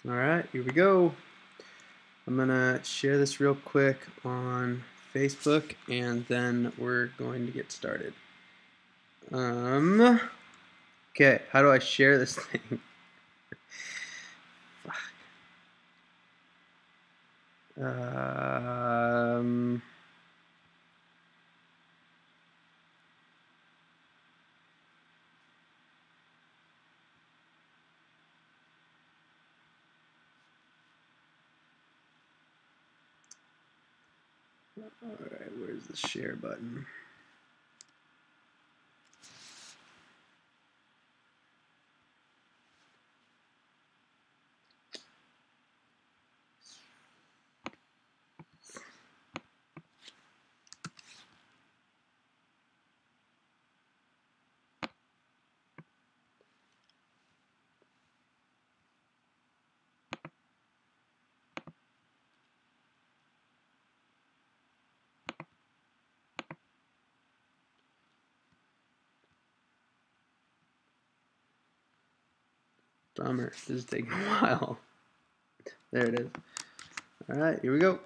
Alright, here we go. I'm gonna share this real quick on Facebook and then we're going to get started. Okay, how do I share this thing? Fuck. Alright, where's the share button? Bummer, this is taking a while. There it is. Alright, here we go.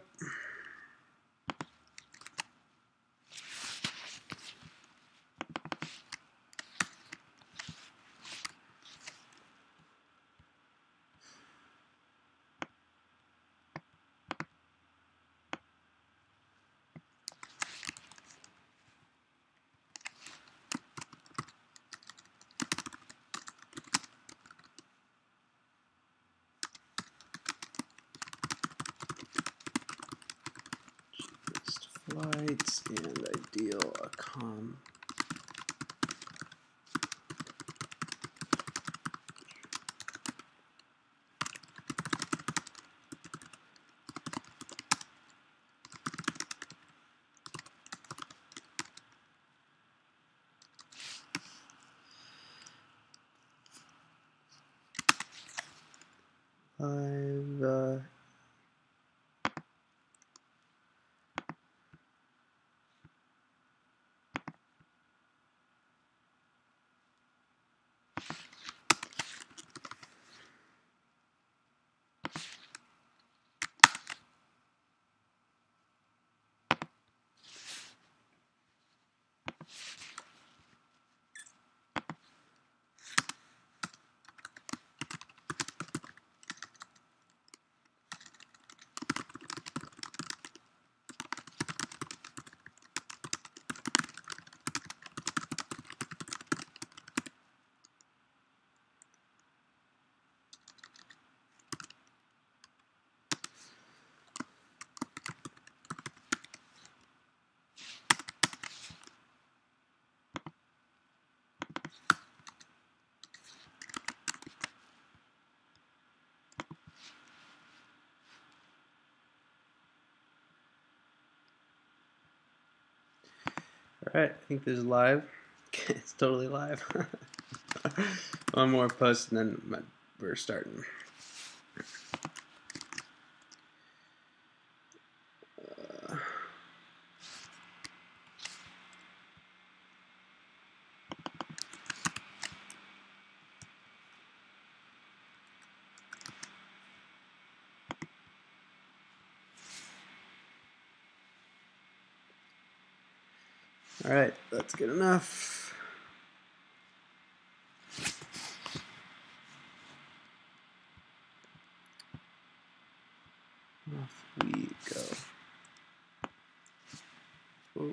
Flights and ideal accom. Live Alright, I think this is live. It's totally live. One more post and then we're starting. Alright, that's good enough. Off we go. Whoa.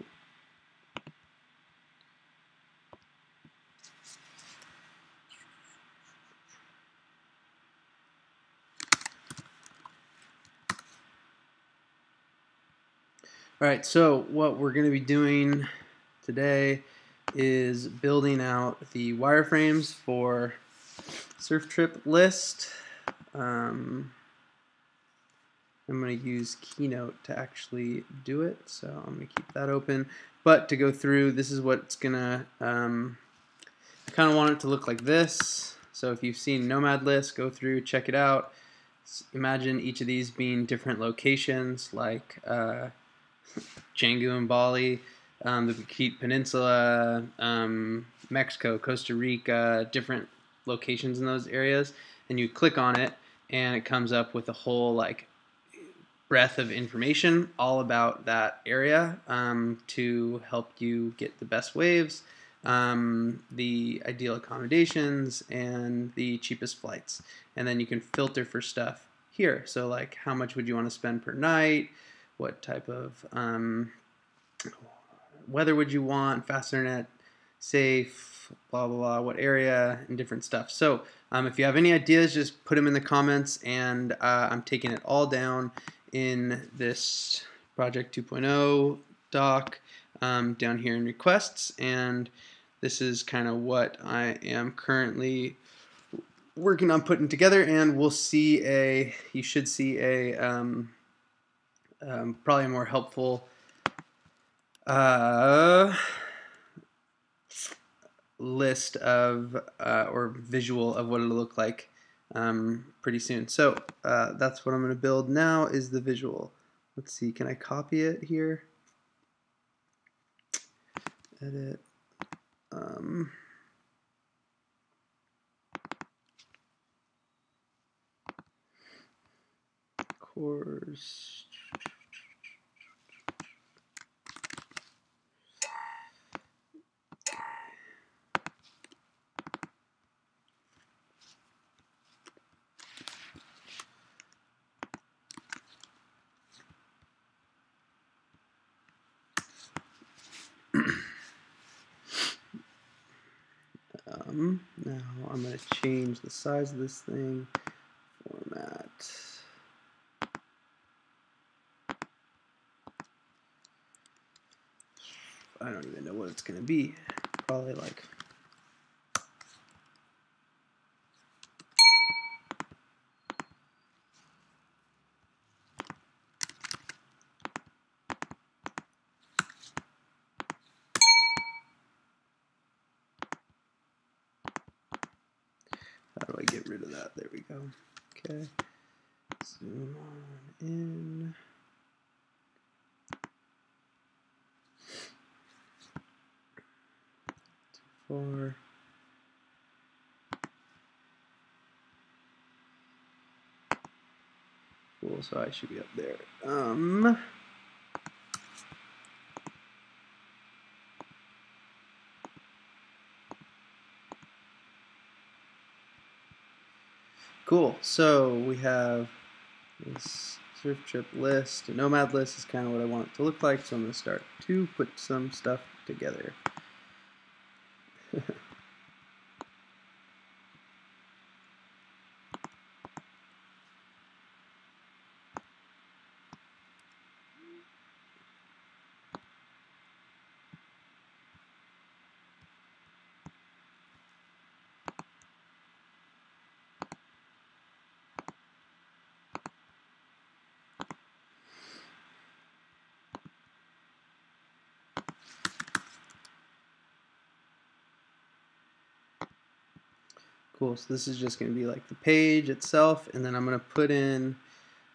Alright, so what we're going to be doing today is building out the wireframes for surf trip list. I'm going to use Keynote to actually do it, so I'm going to keep that open. But to go through, this is what it's going to, I kind of want it to look like this. So if you've seen Nomad List, go through, check it out. Imagine each of these being different locations, like Canggu and Bali, the Bukit Peninsula, Mexico, Costa Rica, different locations in those areas, and you click on it and it comes up with a whole like breadth of information all about that area to help you get the best waves, the ideal accommodations, and the cheapest flights. And then you can filter for stuff here. So like how much would you want to spend per night, what type of weather would you want, fast internet, safe, blah, blah, blah, what area, and different stuff. So if you have any ideas, just put them in the comments, and I'm taking it all down in this Project 2.0 doc down here in requests, and this is kind of what I am currently working on putting together, and we'll see you should see a probably more helpful list of or visual of what it'll look like pretty soon. So that's what I'm going to build now is the visual. Let's see, can I copy it here? Edit. Course. Now I'm going to change the size of this thing, format. I don't even know what it's going to be. Probably like how do I get rid of that? There we go. Okay. Zoom on in. Too far. Cool, so I should be up there. Cool, so we have this surf trip list. A nomad list is kind of what I want it to look like, so I'm going to start to put some stuff together. Cool, so this is just going to be like the page itself, and then I'm going to put in,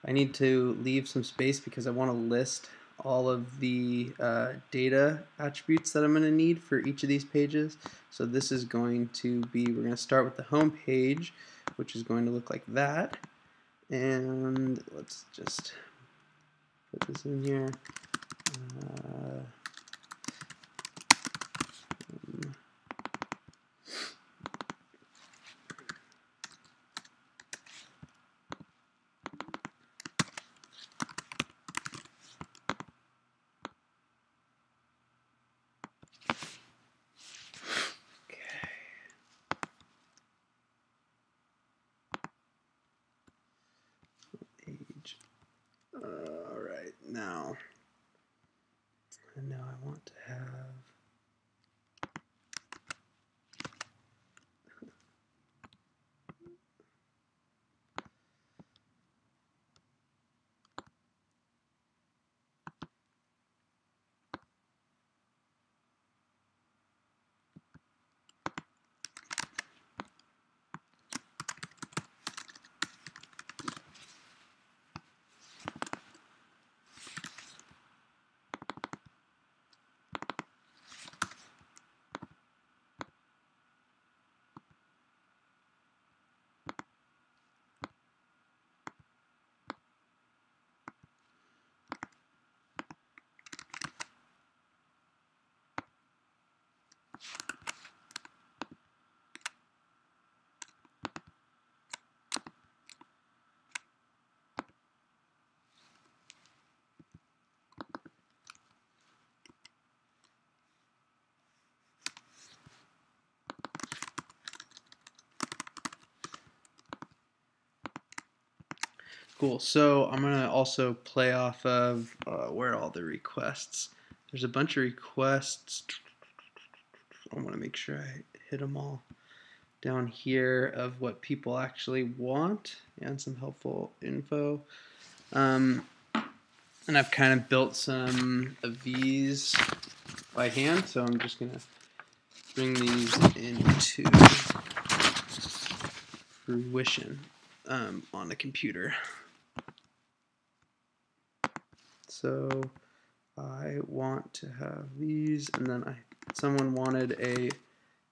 I need to leave some space because I want to list all of the data attributes that I'm going to need for each of these pages. So this is going to be, we're going to start with the home page, which is going to look like that. And let's just put this in here. Alright, now I want to have Cool. So I'm gonna also play off of where are all the requests. There's a bunch of requests. I want to make sure I hit them all down here of what people actually want and some helpful info. And I've kind of built some of these by hand, so I'm just gonna bring these into fruition on the computer. So I want to have these, and then someone wanted a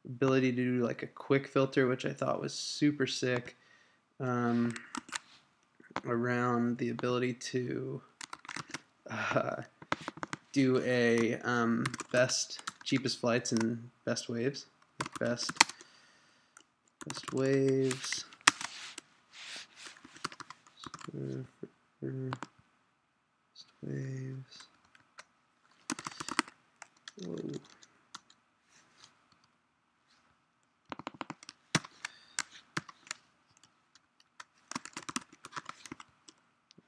ability to do like a quick filter, which I thought was super sick, around the ability to do a best cheapest flights and best waves, best waves. Best waves. Whoa.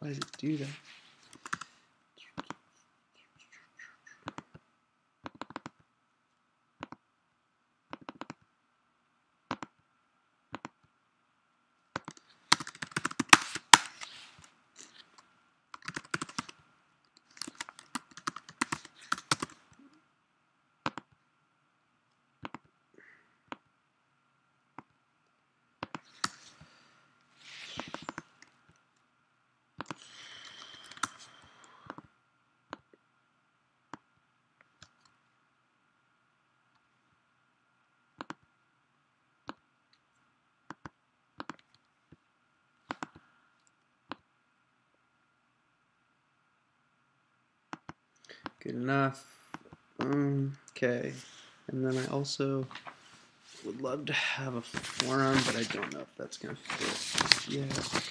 Why does it do that? Good enough. Okay. And then I also would love to have a forum, but I don't know if that's going to fit yet.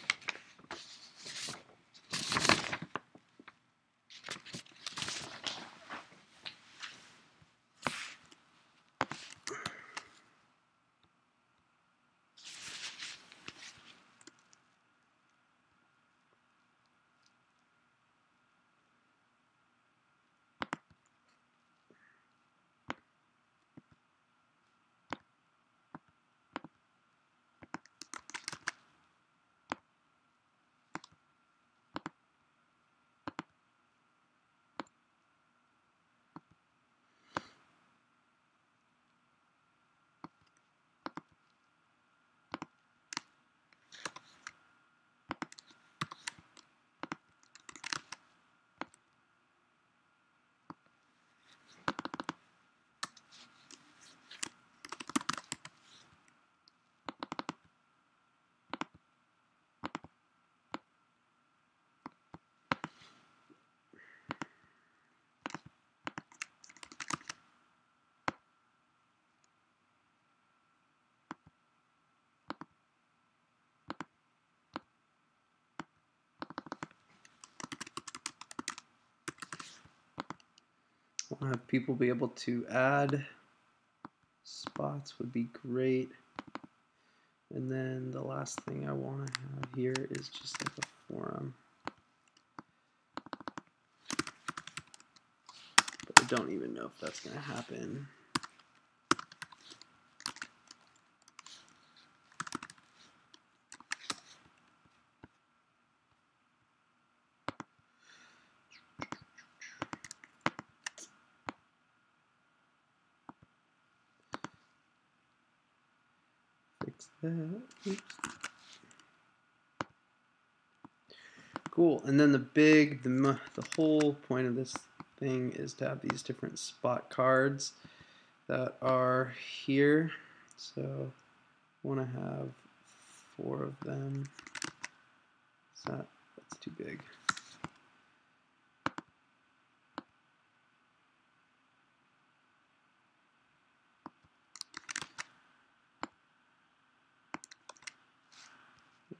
I want to have people be able to add spots would be great. And then the last thing I want to have here is just like a forum. But I don't even know if that's going to happen. Fix that. Oops. Cool. And then the whole point of this thing is to have these different spot cards that are here. So I want to have 4 of them. That's too big.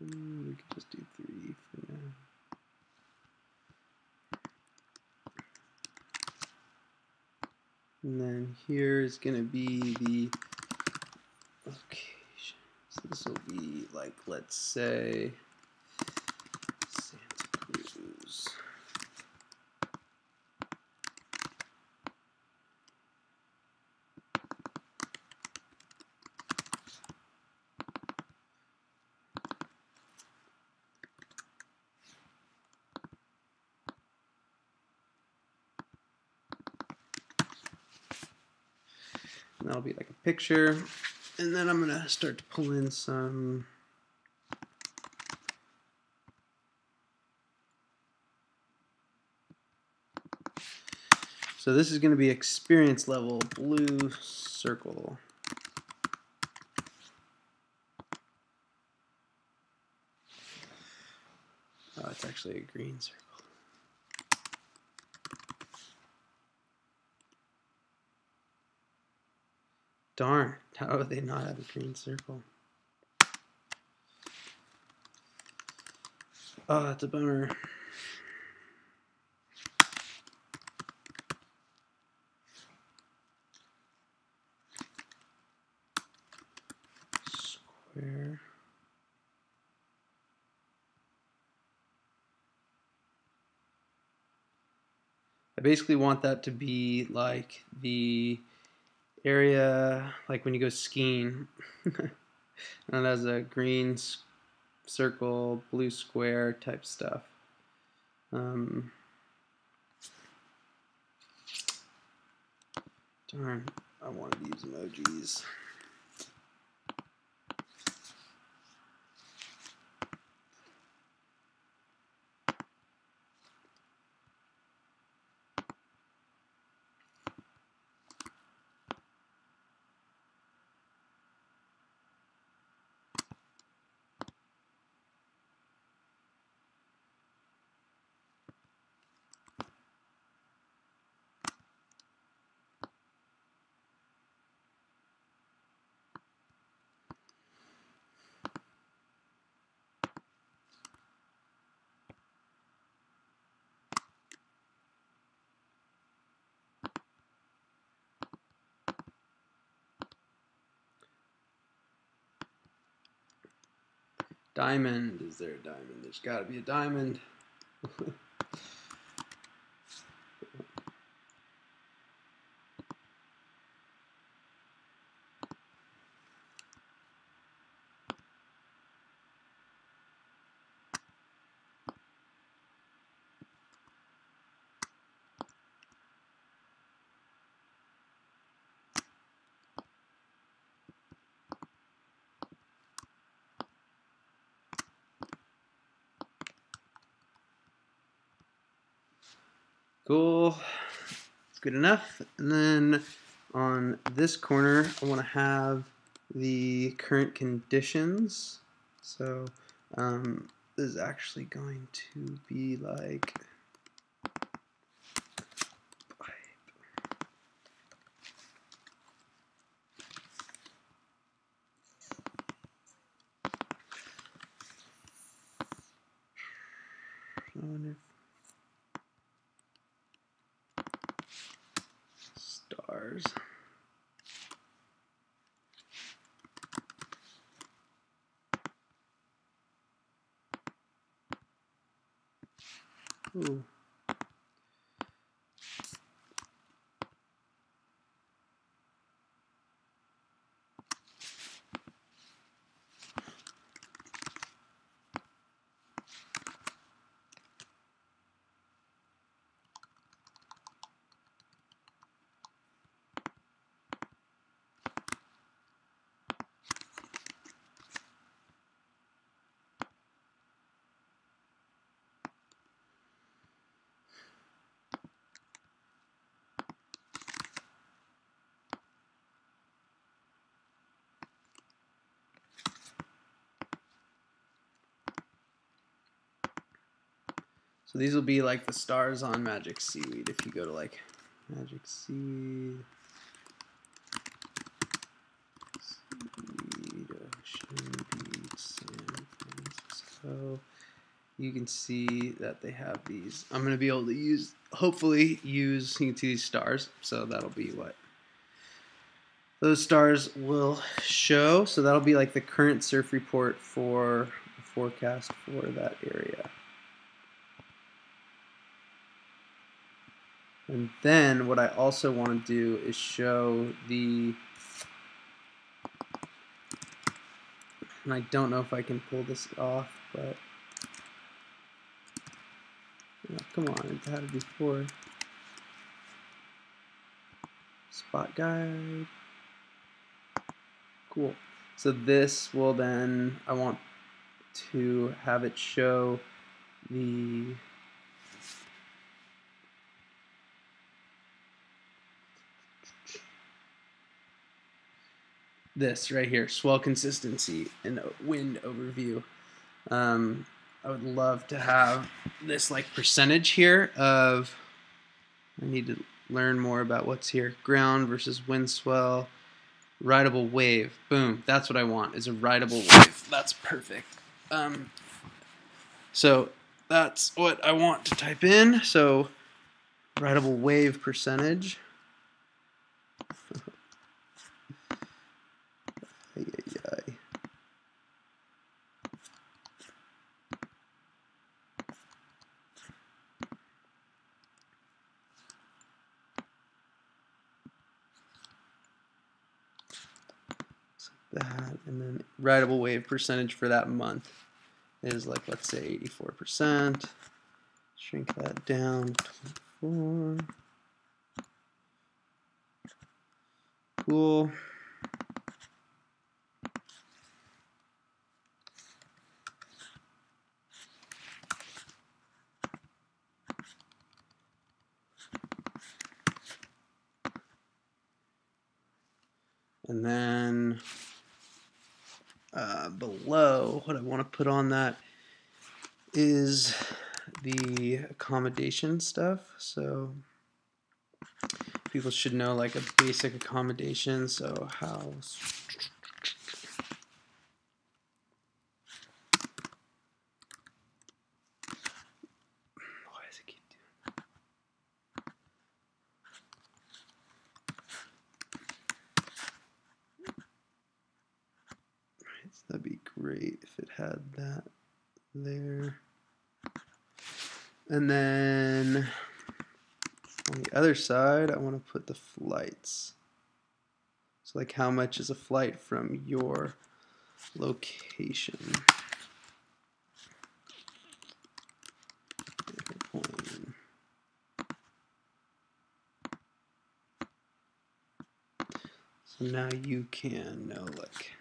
We could just do 3 for now. And then here is going to be the location. So this will be like, let's say blues. And that'll be like a picture. And then I'm gonna start to pull in some so this is going to be experience level blue circle. Oh, it's actually a green circle. Darn, how do they not have a green circle? Oh, that's a bummer. Square. I basically want that to be like the area, like when you go skiing. And it has a green circle, blue square type stuff. Darn, I wanted to use emojis. Diamond. Is there a diamond? There's got to be a diamond. Cool. It's good enough. And then on this corner, I want to have the current conditions. So this is actually going to be like I wonder if stars. Ooh. So these will be like the stars on Magic Seaweed. If you go to like Magic Seaweed, Ocean Beach, San Francisco, you can see that they have these. I'm going to be able to use, hopefully use, you can see these stars. So that'll be what those stars will show. So that'll be like the current surf report for the forecast for that area. And then what I also want to do is show the, and I don't know if I can pull this off, but come on, I had it before. Spot guide. Cool. So this will then, I want to have it show the this right here, swell consistency and wind overview. I would love to have this like percentage here of, I need to learn more about what's here, ground versus wind swell, rideable wave. Boom, that's what I want, is a rideable wave. That's perfect. So that's what I want to type in. So rideable wave percentage. That, and then rideable wave percentage for that month is like, let's say 84%. Shrink that down to 24. Cool. And then below, what I want to put on that is the accommodation stuff. So people should know like a basic accommodation. So house. Why does it keep doing that? Right, so that'd be great if it had that there. And then on the other side, I want to put the flights. So like how much is a flight from your location? So now you can know like,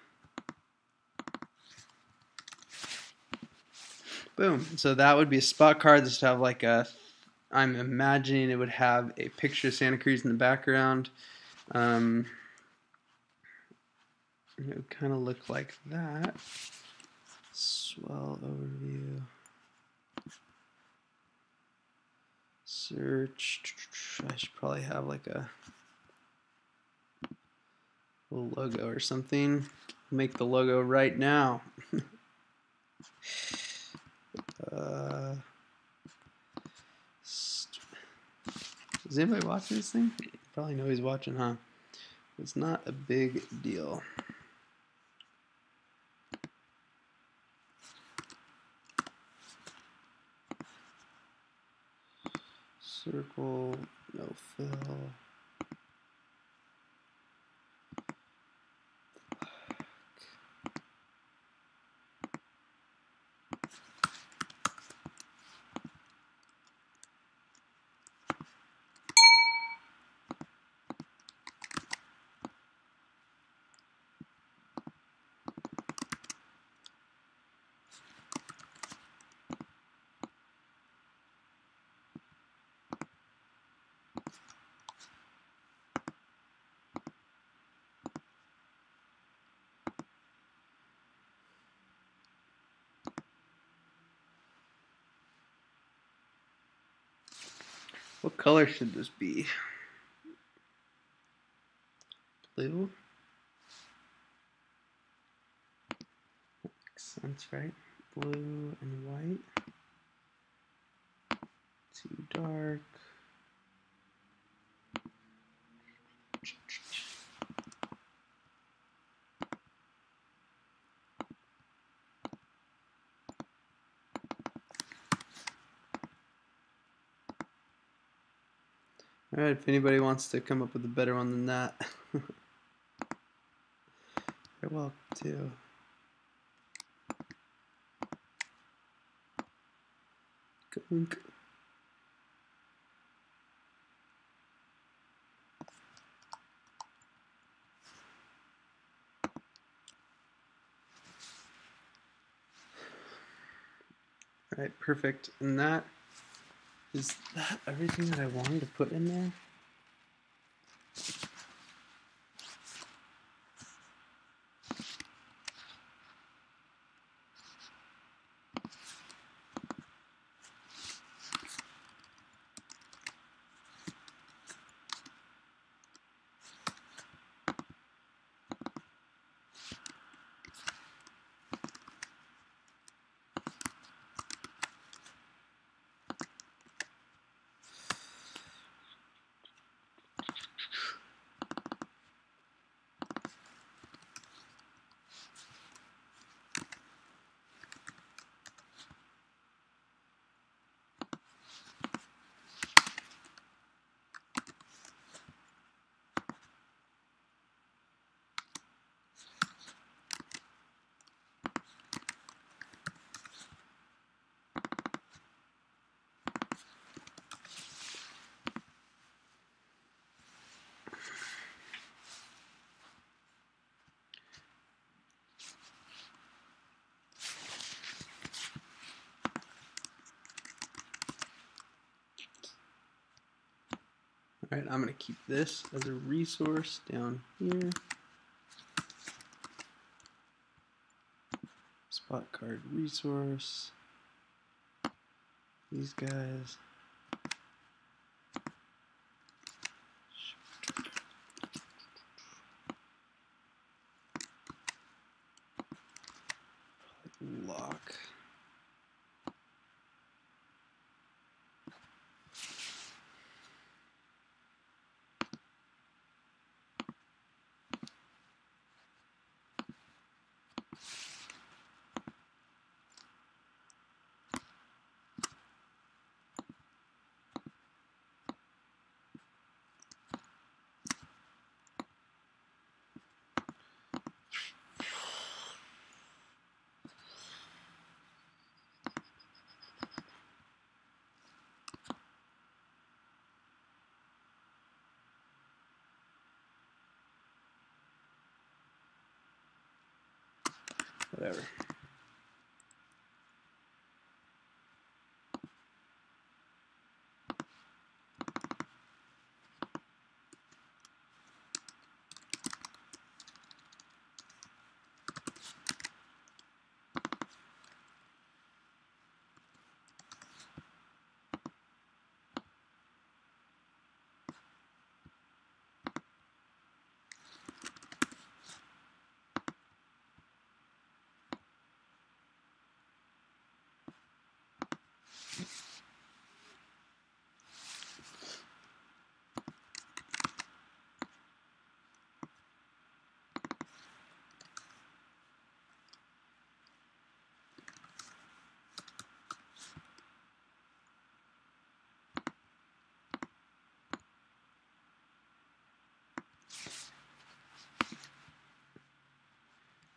boom. So that would be a spot card. This would have like a, I'm imagining it would have a picture of Santa Cruz in the background. It would kind of look like that. Swell overview. Search. I should probably have like a little logo or something. Make the logo right now. Is anybody watching this thing? You probably know he's watching, huh? It's not a big deal. Circle, no fill. What color should this be? Blue? Makes sense, right? Blue and white. Too dark. Alright, if anybody wants to come up with a better one than that, you're welcome to. Gunk. Alright, perfect. And that is that everything that I wanted to put in there? Alright, I'm going to keep this as a resource down here. Spot card resource. These guys. Lock. Whatever.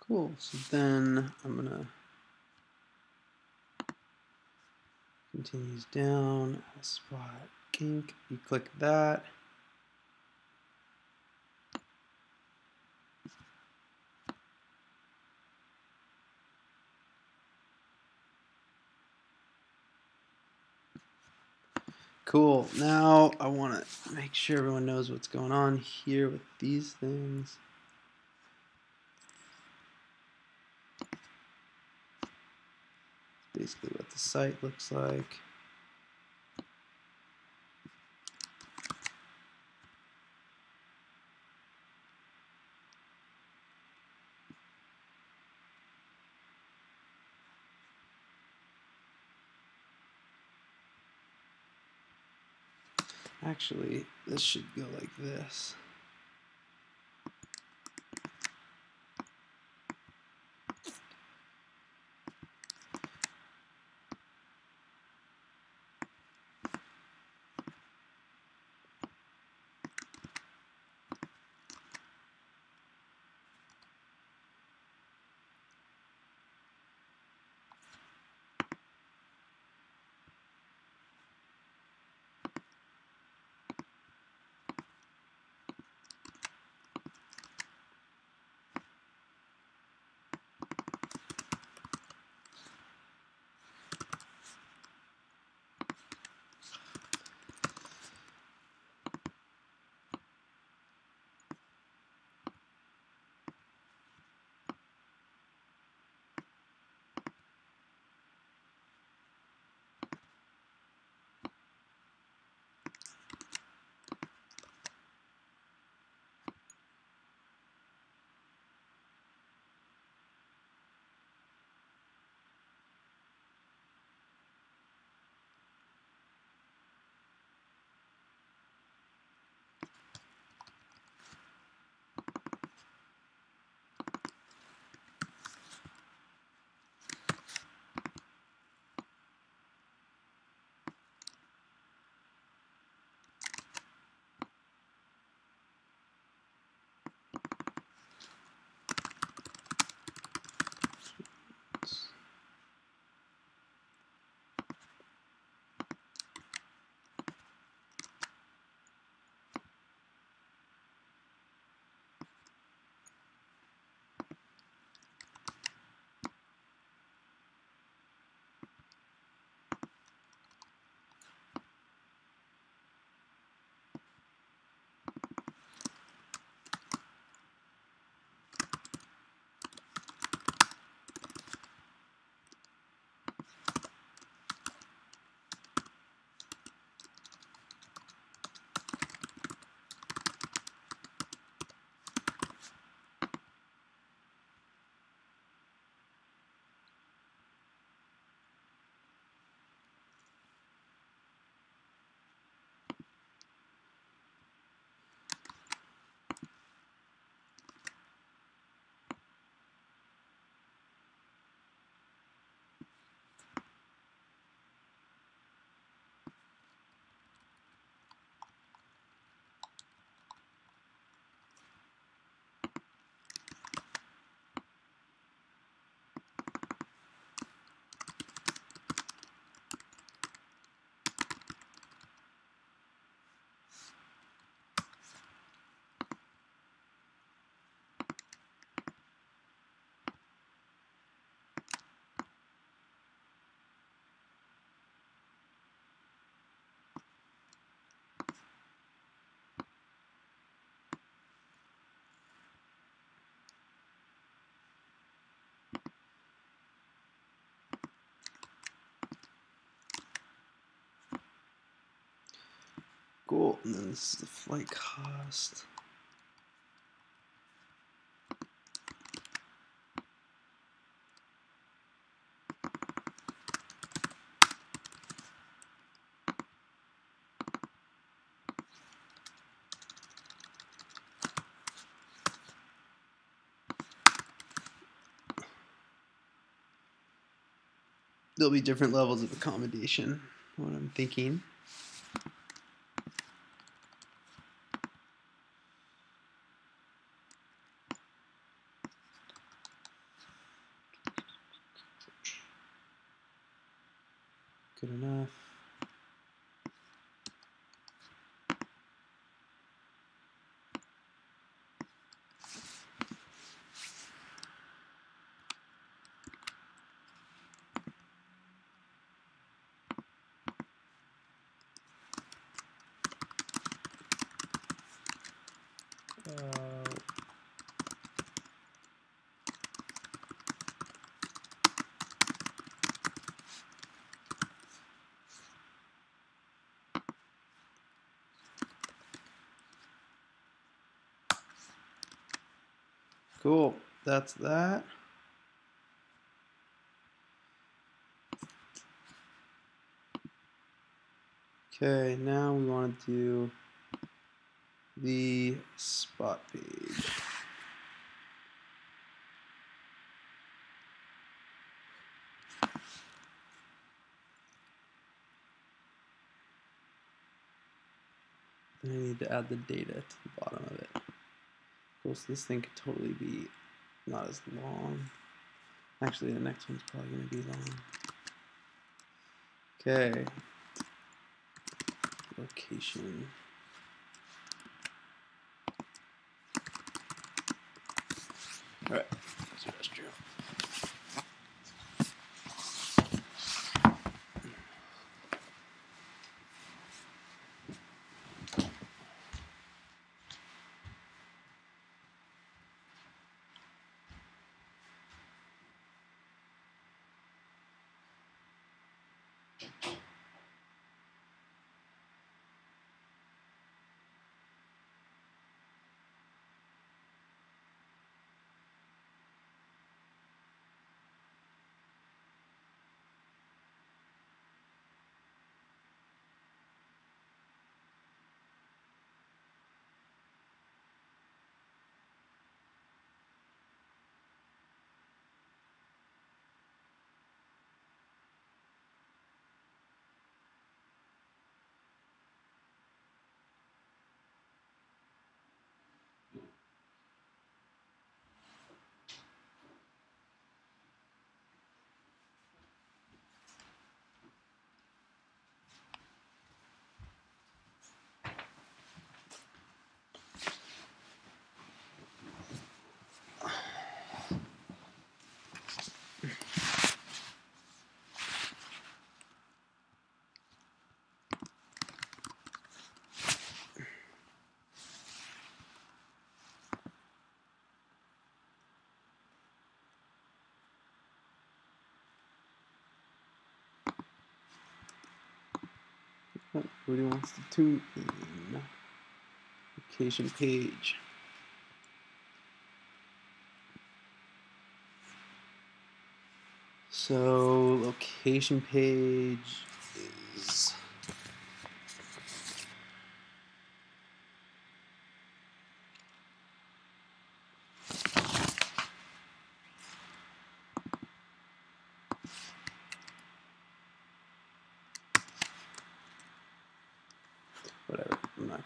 Cool. So then I'm going to continues down, spot kink. You click that. Cool. Now I want to make sure everyone knows what's going on here with these things. Basically what the site looks like. Actually, this should go like this. Cool. And then this is the flight cost. There'll be different levels of accommodation, what I'm thinking. Good enough. Cool, that's that. Okay, now we want to do the spot page. And I need to add the data to the bottom of it. Cool, so this thing could totally be not as long. Actually, the next one's probably going to be long. Okay. Location. All right. Terrestrial. Everybody wants to tune in. Location page. So location page is whatever. I'm not.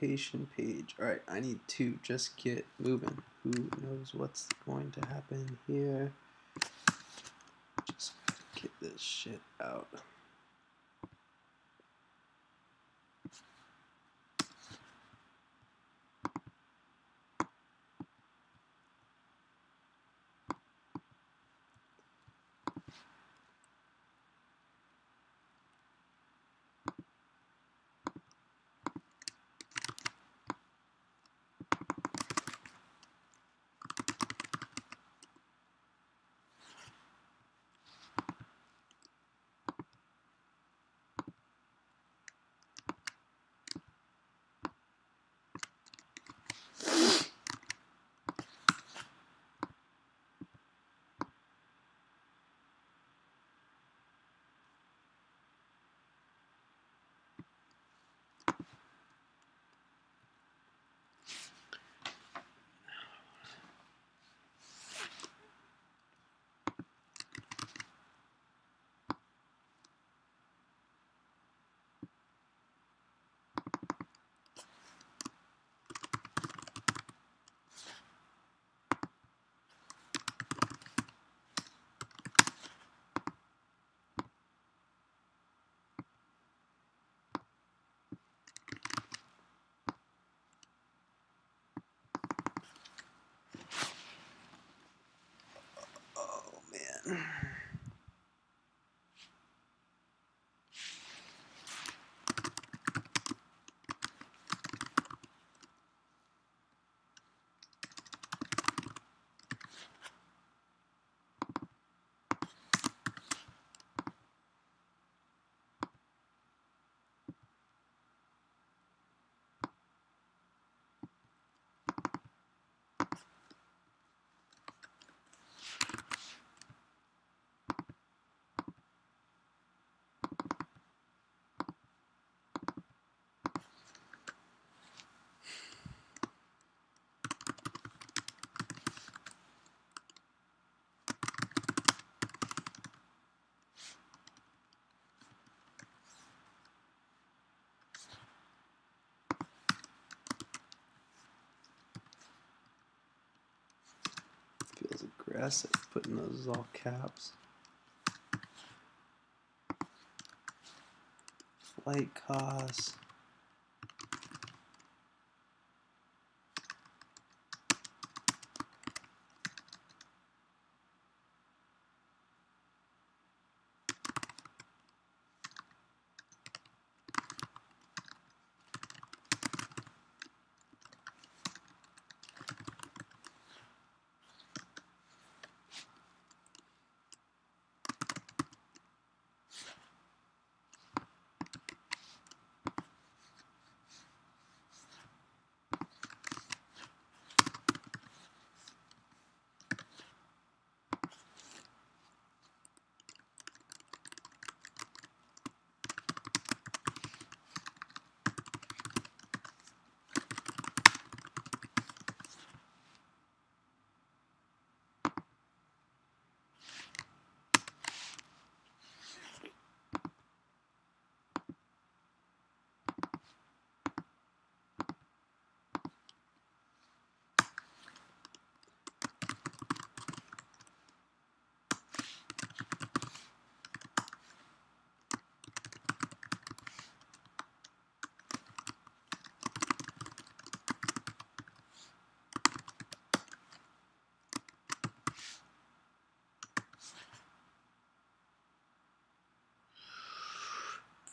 location page. All right, I need to just get moving. Who knows what's going to happen here? Just get this shit out. Oh man. Feels aggressive putting those as all caps. Flight costs.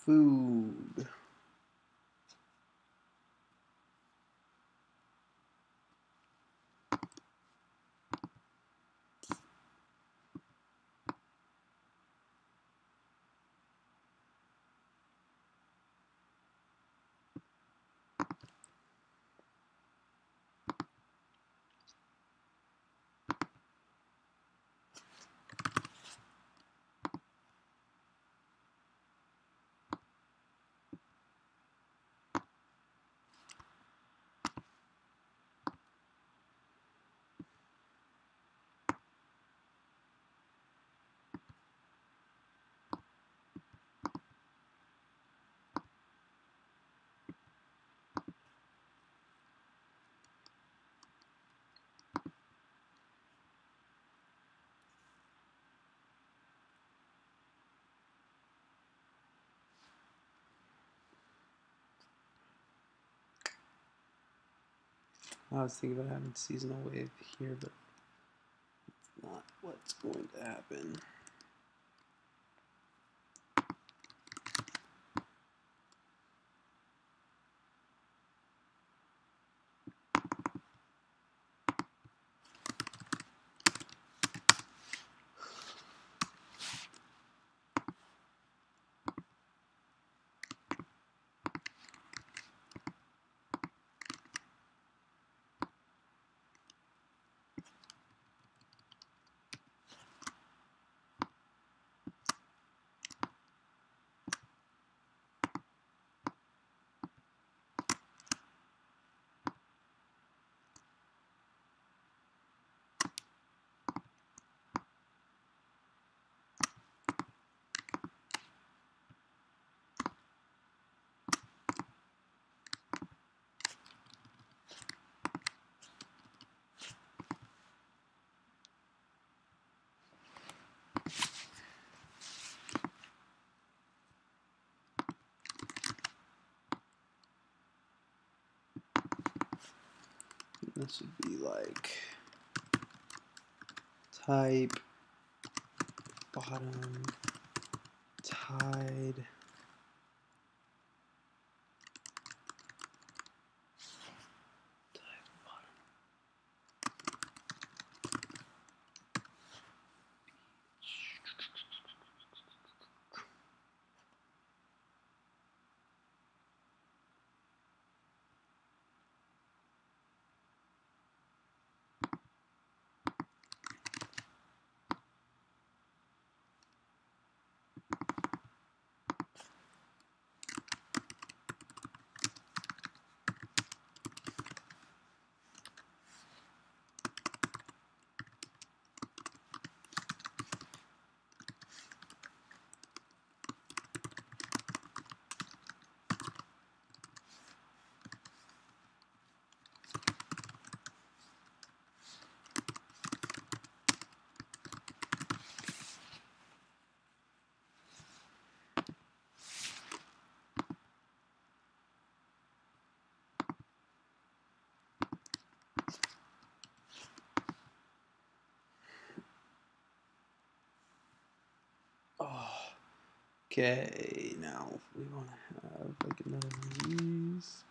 Food. I was thinking about having seasonal wave here, but it's not what's going to happen. This would be like type bottom tide Oh, okay, now if we want to have like another one of these.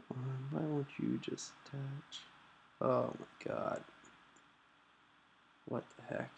Come on, why won't you just attach? Oh my god. What the heck?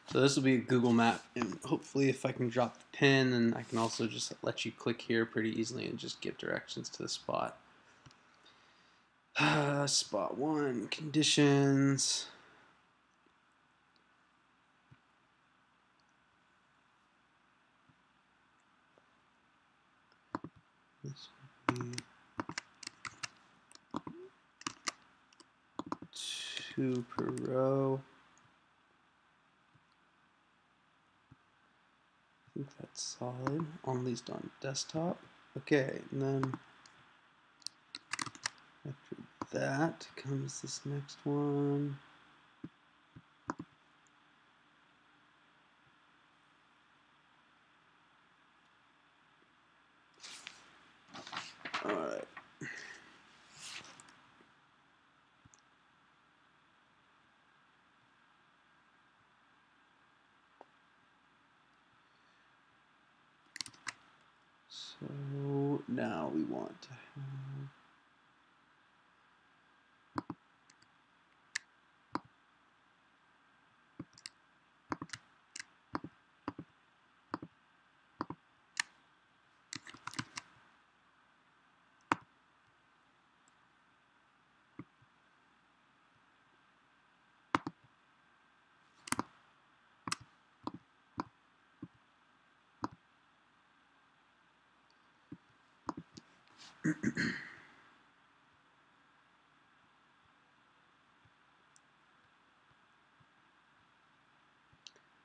So this will be a Google map, and hopefully if I can drop the pin, then I can also just let you click here pretty easily and just give directions to the spot. Spot 1, conditions. This would be 2 per row. I think that's solid, at least on desktop. Okay, and then after that comes this next one. Alright. So now we want to have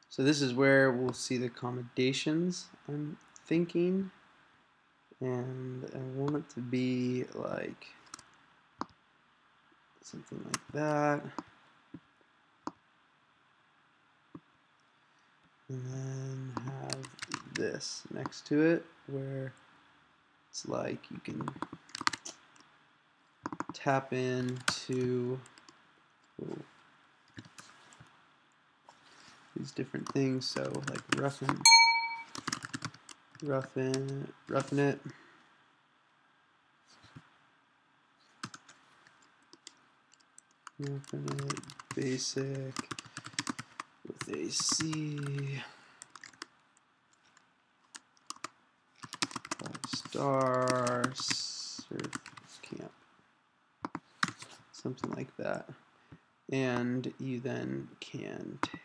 so this is where we'll see the accommodations, I'm thinking, and I want it to be like something like that, and then have this next to it where it's like you can tap into these different things, so like roughing it. Basic with AC, 5-star, surf camp, something like that. And you then can take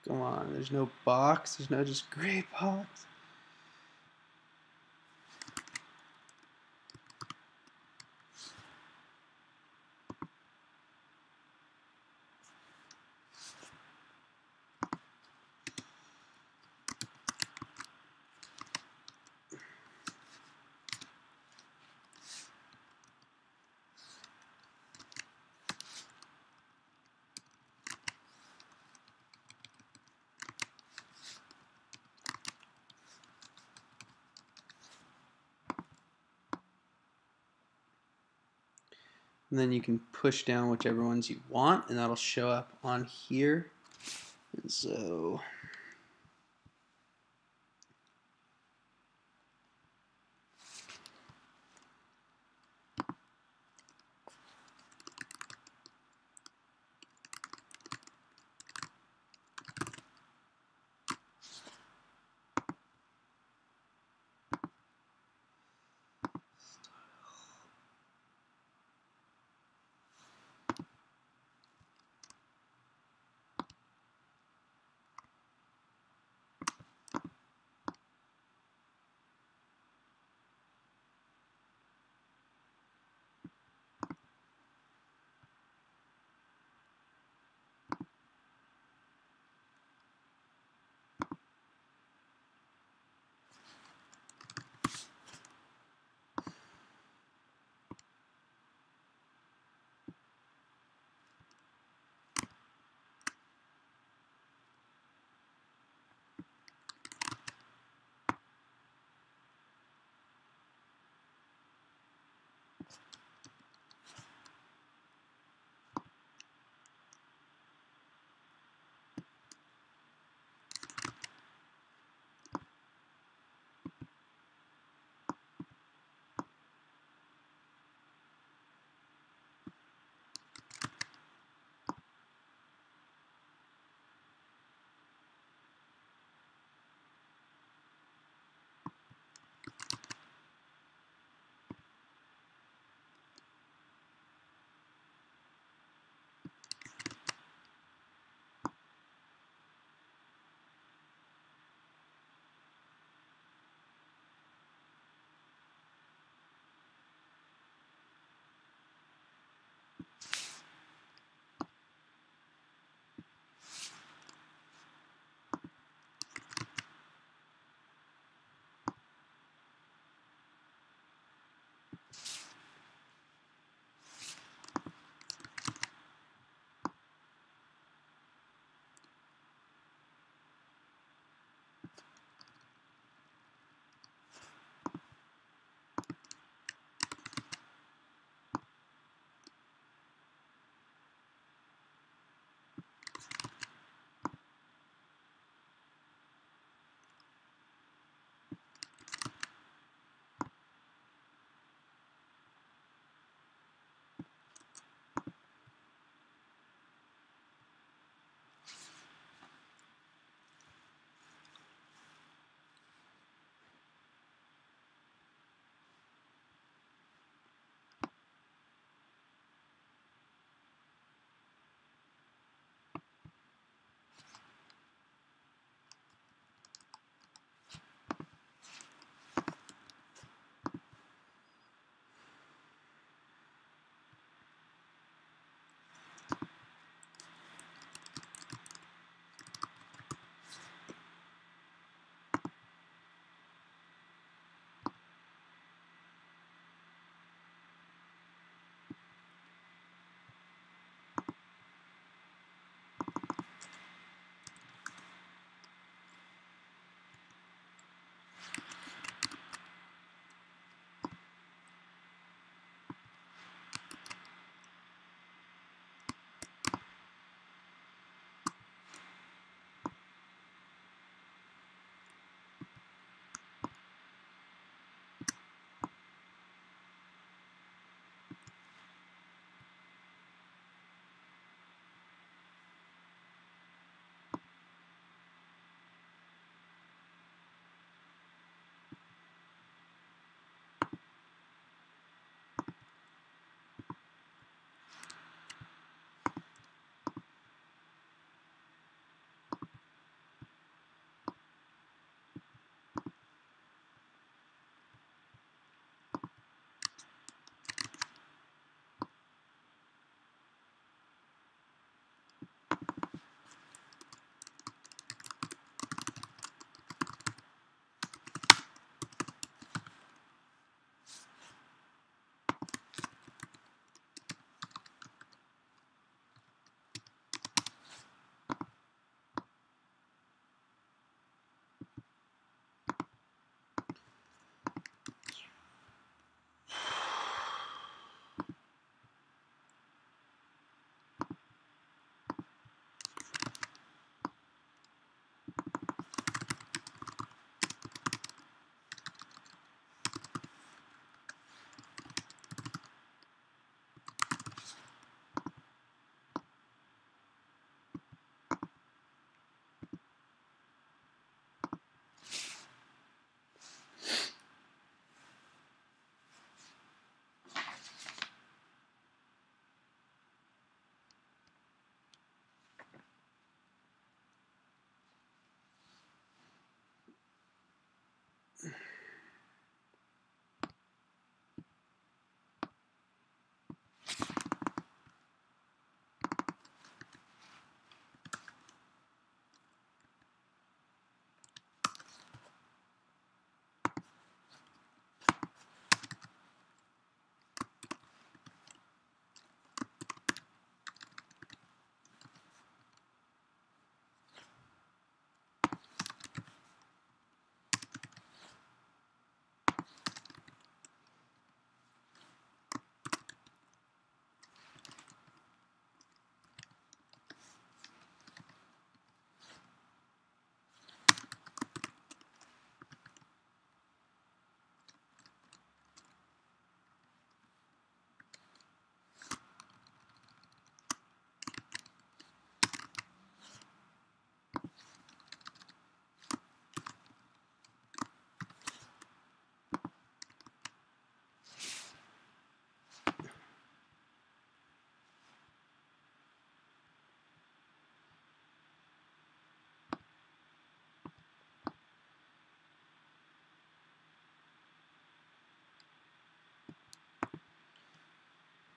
come on, there's no box, there's no just gray box. And then you can push down whichever ones you want, and that'll show up on here. And so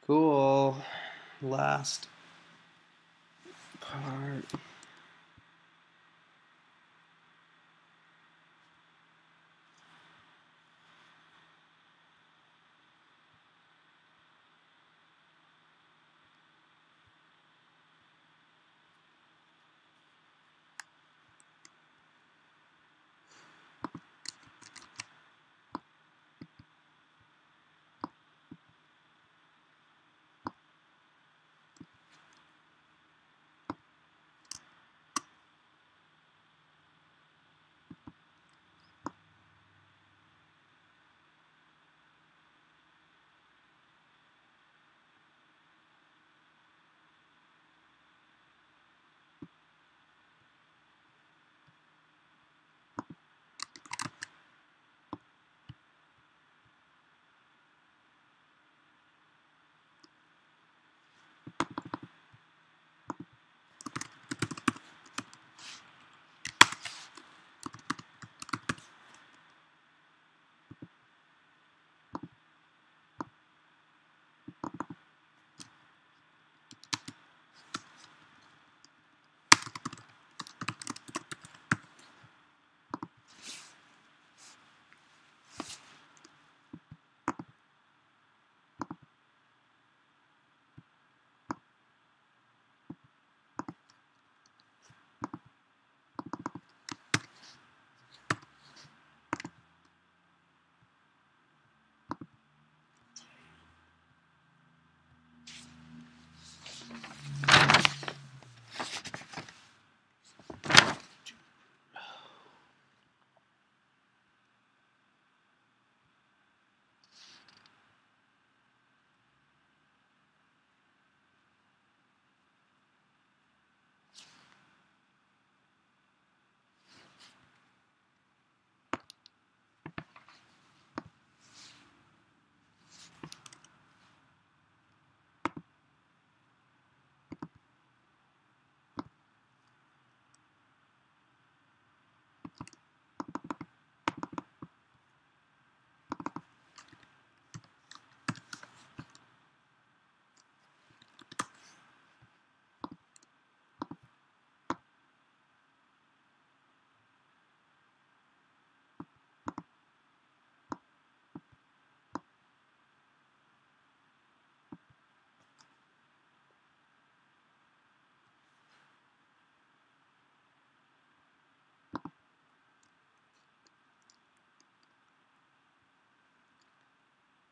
Cool. Last part.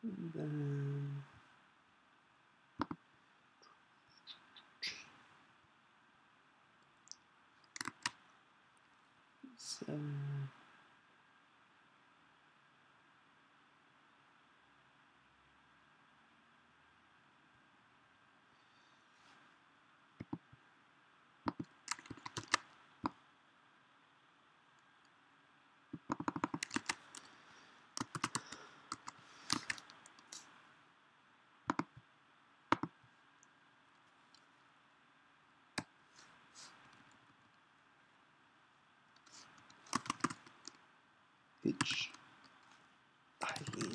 And then H I E.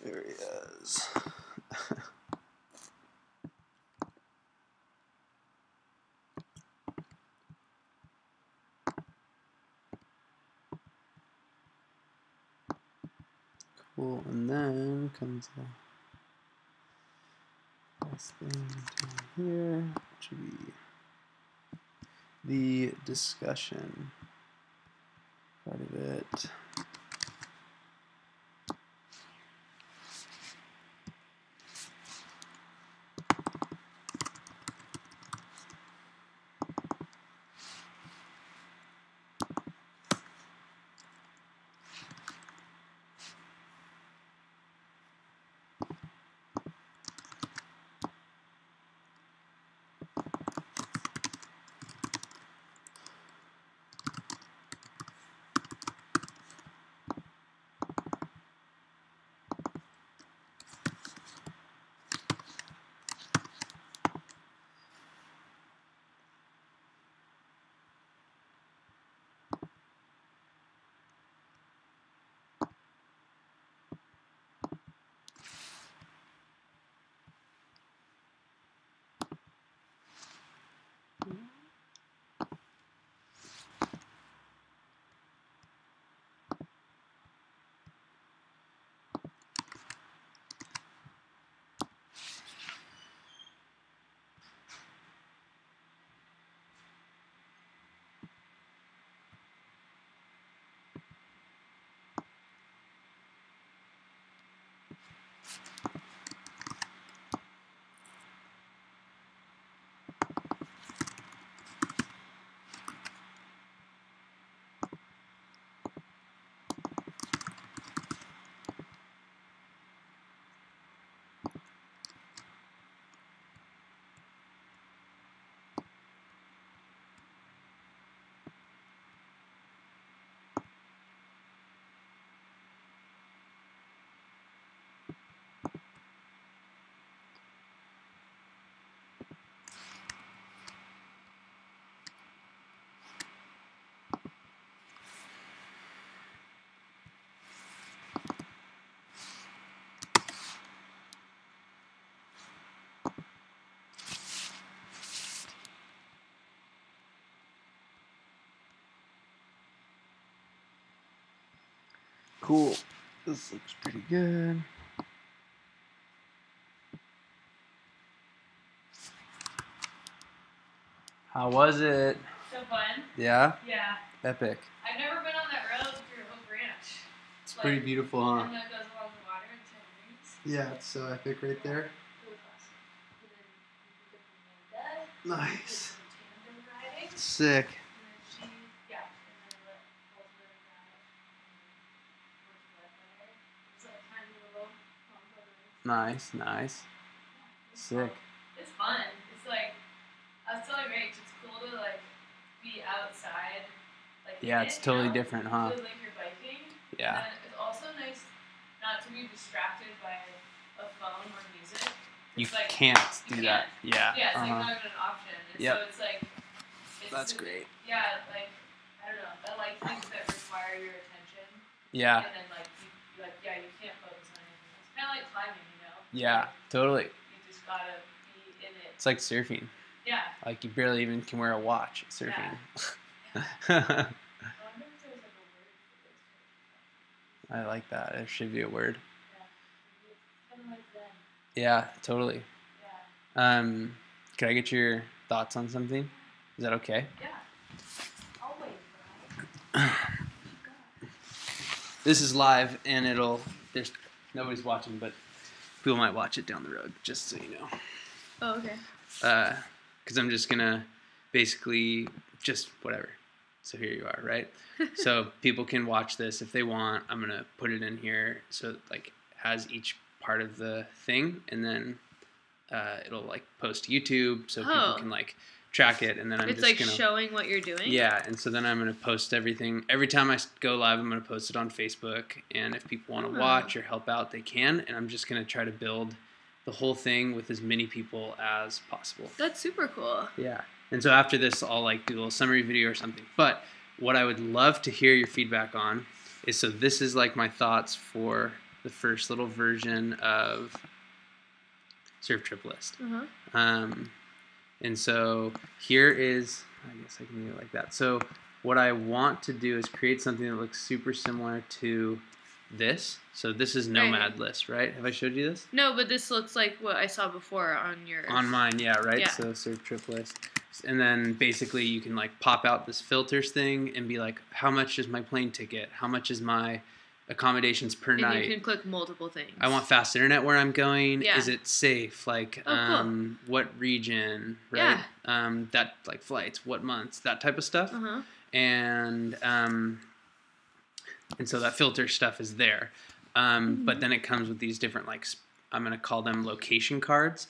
There he is. Cool, and then comes the last thing down here, which would be the discussion part of it. Cool. This looks pretty good. How was it? So fun. Yeah? Yeah. Epic. I've never been on that road through Oak Ranch. It's pretty beautiful, huh? And that goes along the water in 10 minutes. Yeah, it's so epic right there. It was awesome. And then we Nice. tandem riding. Sick. And then she, yeah, and then let both of them ride. It's like tiny little Nice, nice. Sick. It's fun. It's like, I was telling Rach, it's cool to like be outside. Like Yeah, it's totally different, huh? Feel like you're biking. Yeah. And it's also nice not to be distracted by a phone or music. You like, can't do that. Yeah. Yeah, it's like not even an option. And Yep. so it's like, That's great. Yeah, like, I don't know. I like things that require your attention. Yeah. And then like, you can't focus on anything else. Kind of like climbing, you know? Yeah, totally. You just gotta be in it. It's like surfing. Yeah. Like you barely even can wear a watch surfing. Yeah. I wonder if there's like a word for this. I like that. There should be a word. Yeah. It's kind of like Zen. Yeah, totally. Yeah. Could I get your thoughts on something? Is that okay? Yeah. Always, right? This is live, and there's nobody's watching, but people might watch it down the road, just so you know. Oh, okay. Because I'm just gonna basically just whatever. So here you are, right? So people can watch this if they want. I'm gonna put it in here so it, like has each part of the thing, and then it'll like post to YouTube so people can like track it, and then I'm it's just like gonna showing what you're doing. Yeah, and so then I'm gonna post everything. Every time I go live, I'm gonna post it on Facebook, and if people want to watch or help out, they can. And I'm just gonna try to build the whole thing with as many people as possible. That's super cool. Yeah. And so after this, I'll like do a little summary video or something. But what I would love to hear your feedback on is, so this is like my thoughts for the first little version of Surf Trip List. And so here is, I guess I can do it like that. So what I want to do is create something that looks super similar to this. So this is Nomad List, right? Have I showed you this? No, but this looks like what I saw before on your... On mine, yeah, right? Yeah. So Surf Trip List. And then basically you can like pop out this filters thing and be like, how much is my plane ticket? How much is my accommodations per night? And you can click multiple things. I want fast internet where I'm going. Yeah. Is it safe? Like, cool. What region, right? Yeah. That, like, flights, what months, that type of stuff. And so that filter stuff is there. But then it comes with these different, like, I'm going to call them location cards.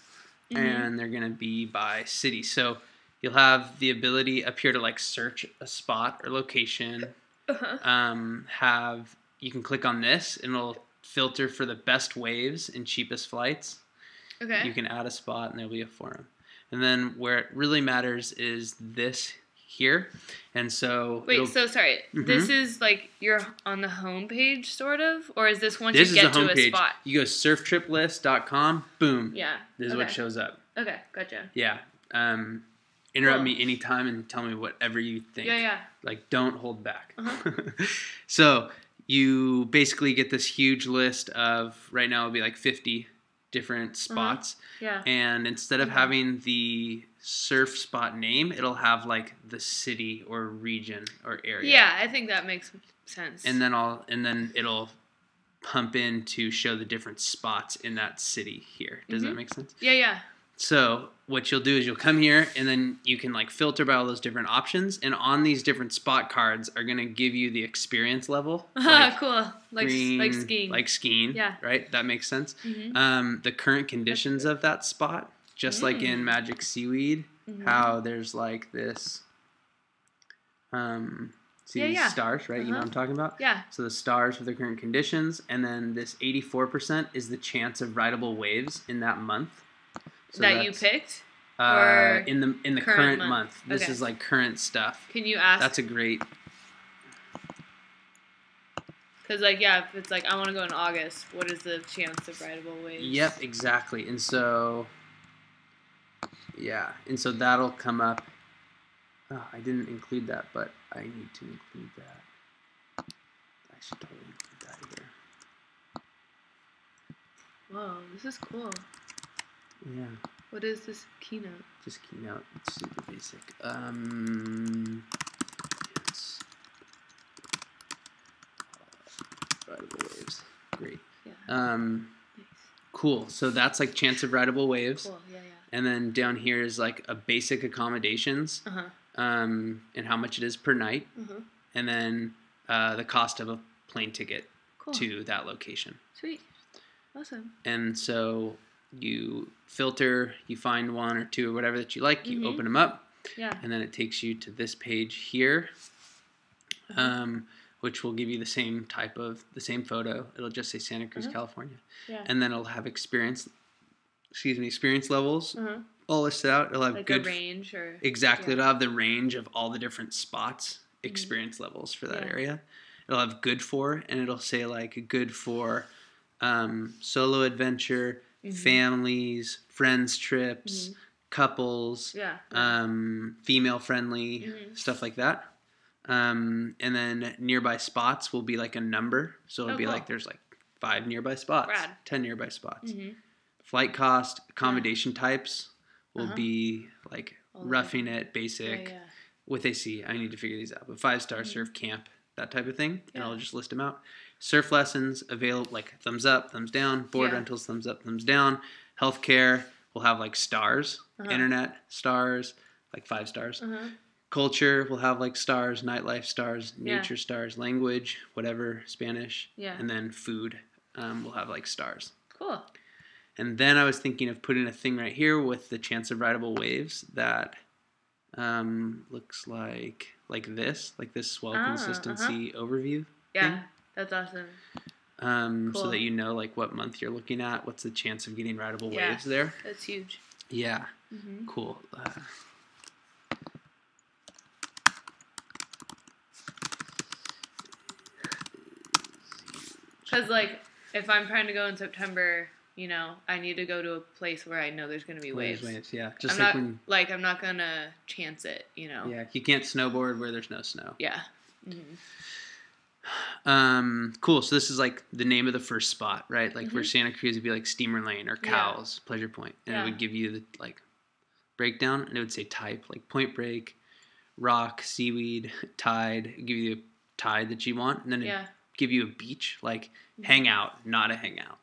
And they're going to be by city. So you'll have the ability up here to, like, search a spot or location. You can click on this, and it'll filter for the best waves and cheapest flights. Okay. You can add a spot, and there'll be a forum. And then where it really matters is this here. And so... Wait, so sorry. This is like you're on the home page, sort of? Or is this once this you get is the to homepage. a spot? You go surftriplist.com, boom. Yeah. This is what shows up. Okay, gotcha. Yeah. Interrupt me anytime and tell me whatever you think. Yeah. Like, don't hold back. So... you basically get this huge list of, right now it'll be like 50 different spots. Yeah. And instead of having the surf spot name, it'll have like the city or region or area. Yeah, I think that makes sense. And then it'll pump in to show the different spots in that city here. Does that make sense? Yeah. So what you'll do is you'll come here, and then you can like filter by all those different options, and on these different spot cards are going to give you the experience level. Like cool. Like green, like skiing. Like skiing. Yeah. Right? That makes sense. The current conditions of that spot, just like in Magic Seaweed, how there's like this these stars, right? You know what I'm talking about? Yeah. So the stars for the current conditions, and then this 84% is the chance of rideable waves in that month. So that you picked? Or in the current month. This Okay. is like current stuff. Can you ask? That's a great... Because, like, yeah, if it's like, I want to go in August, what is the chance of rideable waves? Yep, exactly. And so, yeah. And so that'll come up. Oh, I didn't include that, but I need to include that. I Just totally put that here. Whoa, this is cool. Yeah. What is this keynote? Just keynote. It's super basic. It's writable waves. Great. Yeah. Nice. Nice. Cool. So that's like chance of writable waves. Cool. Yeah. And then down here is like a basic accommodations. And how much it is per night. And then the cost of a plane ticket to that location. Sweet. Awesome. And so you filter, you find one or two or whatever that you like, you open them up, and then it takes you to this page here, which will give you the same photo. It'll just say Santa Cruz, California, and then it'll have experience levels all listed out. It'll have like good a range or exactly. It'll have the range of all the different spots, experience levels for that area. It'll have good for, and it'll say like good for solo adventure, families, friends trips, couples, female friendly, stuff like that. And then nearby spots will be like a number. So it'll be like there's like 5 nearby spots, 10 nearby spots. Flight cost, accommodation types will be like roughing it, basic, with AC. I need to figure these out. But 5-star surf camp, that type of thing. And I'll just list them out. Surf lessons available, like thumbs up, thumbs down. Board rentals, thumbs up, thumbs down. Healthcare will have like stars. Internet, stars, like 5 stars. Culture will have like stars. Nightlife, stars. Nature, stars. Language, whatever, Spanish. And then food will have like stars. Cool. And then I was thinking of putting a thing right here with the chance of writable waves that looks like this swell consistency overview thing. That's awesome. Cool. So that you know like what month you're looking at, what's the chance of getting writable waves there. That's huge. Yeah. Cool. Because like if I'm trying to go in September, you know, I need to go to a place where I know there's going to be waves. Yeah. Just I'm not going to chance it, you know. Yeah, you can't snowboard where there's no snow. Yeah. Cool. So this is like the name of the first spot, right? Like for Santa Cruz, it'd be like Steamer Lane or Cowles, Pleasure Point. And it would give you the like breakdown, and it would say type, like Point Break, rock, seaweed, tide. It'd give you the tide that you want. And then it'd give you a beach, like hangout, not a hangout.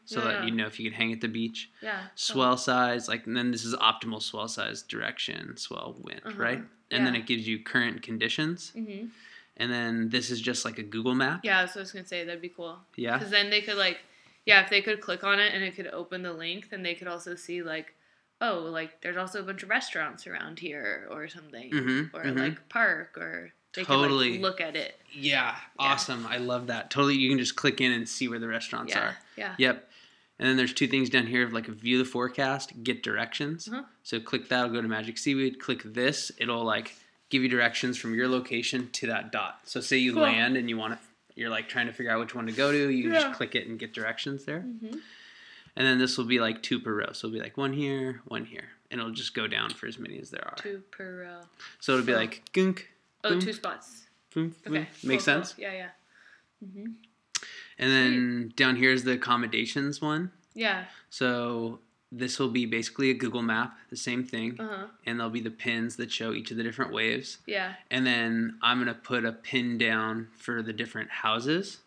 So that you know if you can hang at the beach. Swell size, like, and then this is optimal swell size, direction, swell, wind, right? And then it gives you current conditions. And then this is just like a Google map. Yeah, that's what I was going to say. That'd be cool. Yeah. Because then they could like, if they could click on it and it could open the link, then they could also see like, oh, like there's also a bunch of restaurants around here or something. Or like park or they could like look at it. Yeah, awesome. I love that. Totally, you can just click in and see where the restaurants are. Yeah. Yep. And then there's 2 things down here of like a view the forecast, get directions. So click that, it'll go to Magic Seaweed. Click this, it'll like give you directions from your location to that dot. So say you land and you're like trying to figure out which one to go to, you can just click it and get directions there. And then this will be like 2 per row. So it'll be like 1 here, 1 here. And it'll just go down for as many as there are. 2 per row. So it'll be like gunk. Oh, 2 spots. Boom, boom. Okay. Makes sense? Cool. Yeah. And then down here is the accommodations one. Yeah. So this will be basically a Google map, the same thing. And there'll be the pins that show each of the different waves. Yeah. And then I'm going to put a pin down for the different houses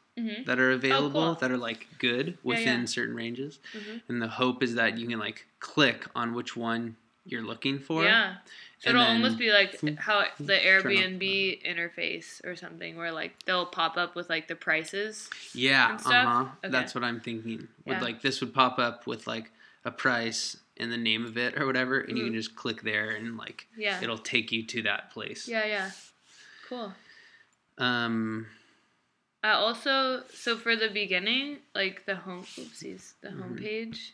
that are available, that are like good within certain ranges. And the hope is that you can like click on which one you're looking for. Yeah. So it'll almost be like how the Airbnb interface or something where like they'll pop up with like the prices. Yeah. And stuff. Okay. That's what I'm thinking. With like this would pop up with like a price and the name of it or whatever, and you can just click there and like it'll take you to that place. Yeah. Cool. Also, so for the beginning, like the homepage.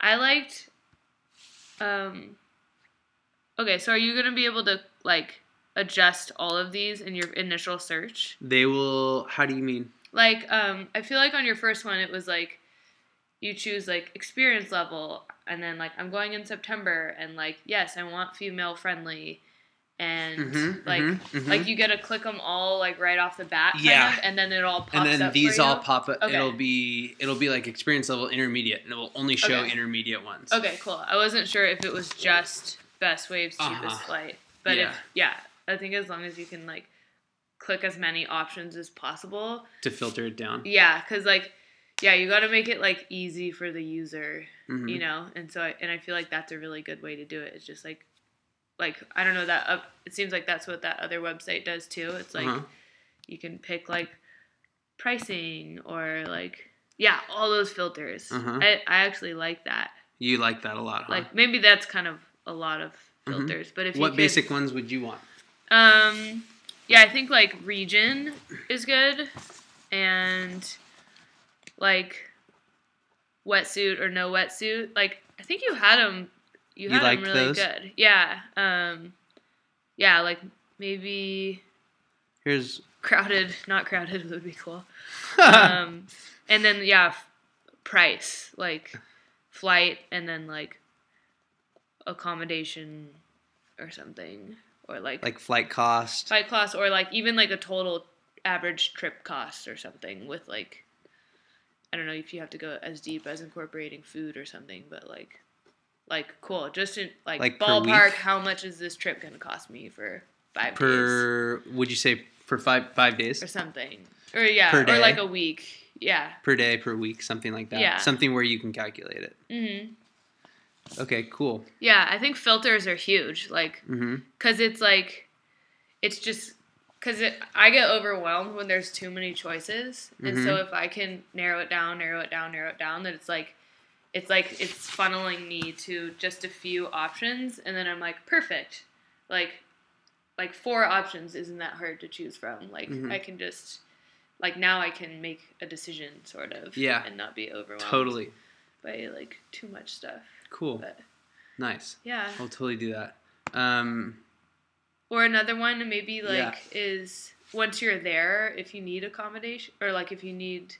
I liked. Okay, so are you gonna be able to like adjust all of these in your initial search? They will. How do you mean? Like, I feel like on your first one, it was like you choose like experience level, and then like I'm going in September, and like yes, I want female friendly, and like you get to click them all like right off the bat, and then it all pops up. And then these for all you. pop up. Okay. It'll be like experience level intermediate, and it will only show intermediate ones. Okay, cool. I wasn't sure if it was just best waves, cheapest flight, but I think as long as you can like click as many options as possible to filter it down. Yeah, because like you got to make it like easy for the user, you know, and so I feel like that's a really good way to do it. It's just like I don't know that it seems like that's what that other website does too. It's like you can pick like pricing or like all those filters. I actually like that. You like that a lot, huh? Like maybe that's kind of a lot of filters, but if what basic ones would you want? I think like region is good, and like wetsuit or no wetsuit. Like I think you had them. You had them really those? Good. Yeah. Like maybe. Here's crowded. Not crowded would be cool. And then price like flight and then like accommodation or something or like flight cost or like even like a total average trip cost or something with like I don't know if you have to go as deep as incorporating food or something, but like cool. Just in like ballpark, how much is this trip going to cost me for 5 days? Would you say for 5 days? Or something. Or per day? Or like a week. Yeah. Per day, per week, something like that. Yeah. Something where you can calculate it. Mm-hmm. Okay, cool. Yeah, I think filters are huge. Like, because it's like, it's just, because I get overwhelmed when there's too many choices. And so if I can narrow it down, then it's funneling me to just a few options, and then I'm like, perfect. Like 4 options isn't that hard to choose from. Like I can just now I can make a decision sort of, and not be overwhelmed by like too much stuff. Cool. But, nice. Yeah. I'll totally do that. Or another one maybe is once you're there, if you need accommodation or like if you need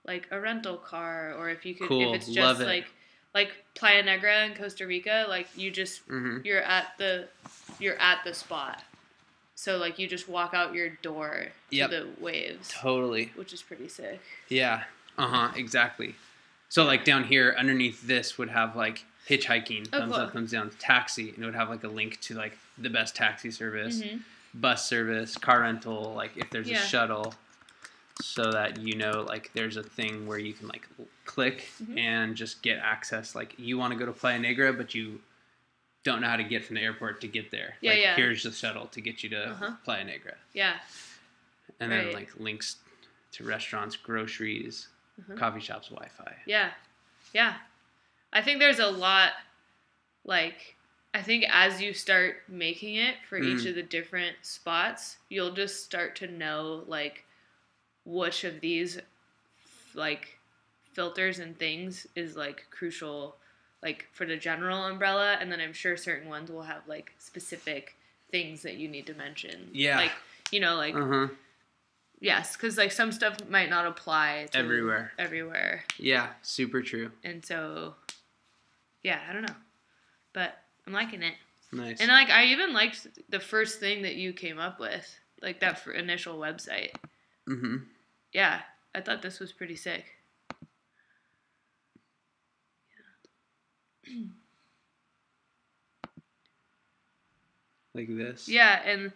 like a rental car, or if you could, if it's just like Playa Negra in Costa Rica, like you just you're at the spot, so like you just walk out your door to the waves, which is pretty sick. Yeah, exactly. So like down here underneath this would have like hitchhiking, thumbs up, thumbs down, taxi, and it would have like a link to like the best taxi service, bus service, car rental, like if there's a shuttle. So that like there's a thing where you can like click and just get access. Like you want to go to Playa Negra, but you don't know how to get from the airport to get there. Here's the shuttle to get you to Playa Negra. Yeah. And then like links to restaurants, groceries, coffee shops, Wi-Fi. Yeah. Yeah. I think there's a lot, like, I think as you start making it for each of the different spots, you'll just start to know like which of these like filters and things is like crucial like for the general umbrella, and then I'm sure certain ones will have like specific things that you need to mention. Like yes, because like some stuff might not apply to everywhere. Yeah, super true. And so I don't know, but I'm liking it. Nice. And like I even liked the first thing that you came up with, like that initial website. Yeah, I thought this was pretty sick. Yeah. Like this? Yeah, and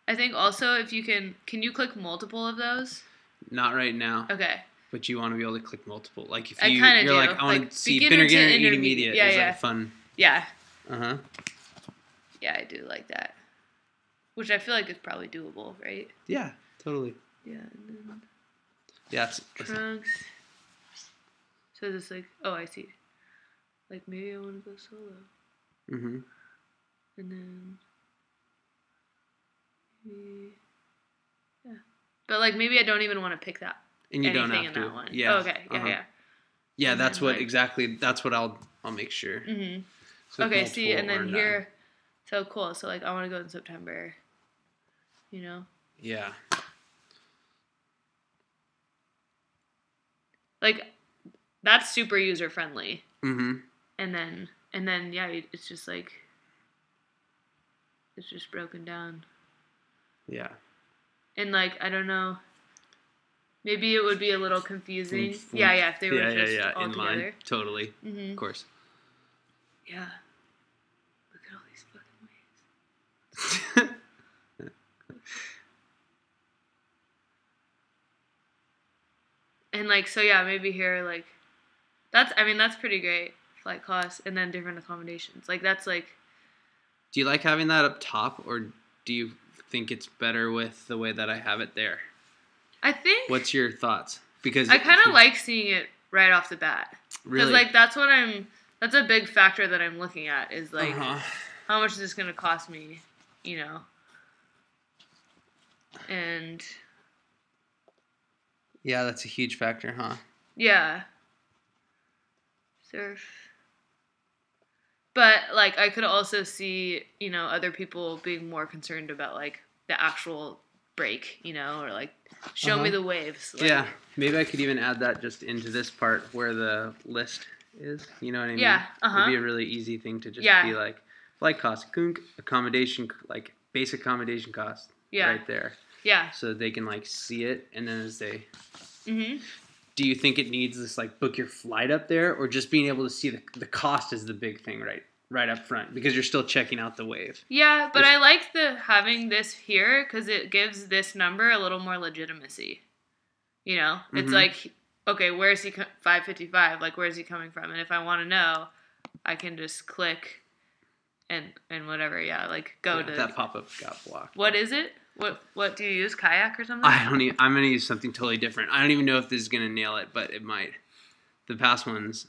I think also if you can you click multiple of those? Not right now. Okay. But you want to be able to click multiple. Like if you're like, I want to see beginner to intermediate. Yeah, like fun. Yeah. Yeah, I do like that. Which I feel like is probably doable, right? Yeah, totally. Yeah, and then it's trunks. So this like, oh, I see. Like maybe I want to go solo. And then but like maybe I don't even want to pick that. And you don't have to. That one. Yeah. Oh, okay. Yeah. Yeah, that's what that's what I'll make sure. So okay, see, and then here, so cool. So like I want to go in September. Yeah. Like, that's super user friendly. And then yeah, it's just like, it's just broken down. Yeah. And like I don't know. Maybe it would be a little confusing. Yeah, if they were just all in together. line. Totally. Mm-hmm. Of course. Yeah. Look at all these fucking waves. And like so maybe here like that's pretty great. Flight costs and then different accommodations. Like that's like do you like having that up top or do you think it's better with the way that I have it there? I think what's your thoughts? Because I kind of like seeing it right off the bat. Really? Because like that's a big factor that I'm looking at is like how much is this going to cost me, you know? And yeah, that's a huge factor, huh? Yeah. Surf. But like I could also see, you know, other people being more concerned about like the actual break, you know, or like show me the waves. Like, yeah, maybe I could even add that just into this part where the list is. You know what I mean? Yeah. It'd be a really easy thing to just be like flight cost, accommodation, like base accommodation cost, right there. Yeah. So they can like see it, and then as they. Mm-hmm. Do you think it needs this like book your flight up there, or just being able to see the cost is the big thing, right up front, because you're still checking out the wave? Yeah, but I like having this here because it gives this number a little more legitimacy. You know, it's like, okay, where is he? 555. Like, where is he coming from? And if I want to know, I can just click, and whatever. Yeah, like go to that pop up got blocked. What is it? What do you use? Kayak or something? I'm gonna use something totally different. I don't even know if this is gonna nail it, but it might. The past ones.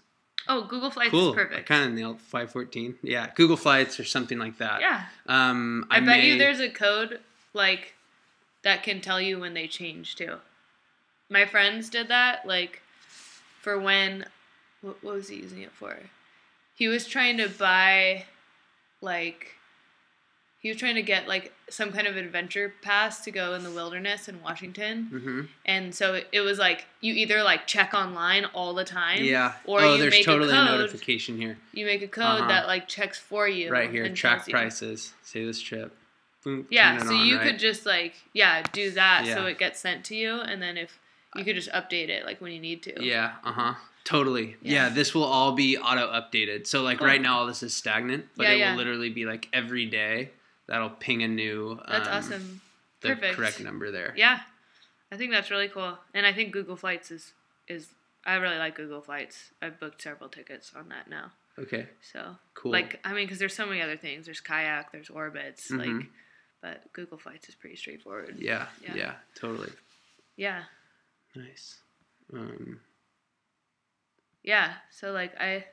Oh, Google Flights is perfect. I kind of nailed 514. Yeah, Google Flights or something like that. Yeah. I bet you there's a code like that can tell you when they change too. My friends did that like for when what was he using it for? He was trying to buy like. He was trying to get, like, some kind of adventure pass to go in the wilderness in Washington. Mm-hmm. And so it was, like, you either, like, check online all the time. Yeah. Or you there's make totally a code. Notification here. You make a code that, like, checks for you. Right here. Track prices. Say this trip. Boom, yeah, so you could just, like, do that so it gets sent to you. And then if you could just update it, like, when you need to. Yeah, Totally. Yeah, this will all be auto-updated. So, like, right now all this is stagnant. But it will literally be, like, every day. That'll ping a new. That's awesome. Perfect. The correct number there. Yeah, I think that's really cool, and I think Google Flights is I really like Google Flights. I've booked several tickets on that now. Okay. So cool. Like I mean, because there's so many other things. There's Kayak. There's Orbitz. Like, but Google Flights is pretty straightforward. Yeah. Totally. Yeah. Nice. Yeah. So like I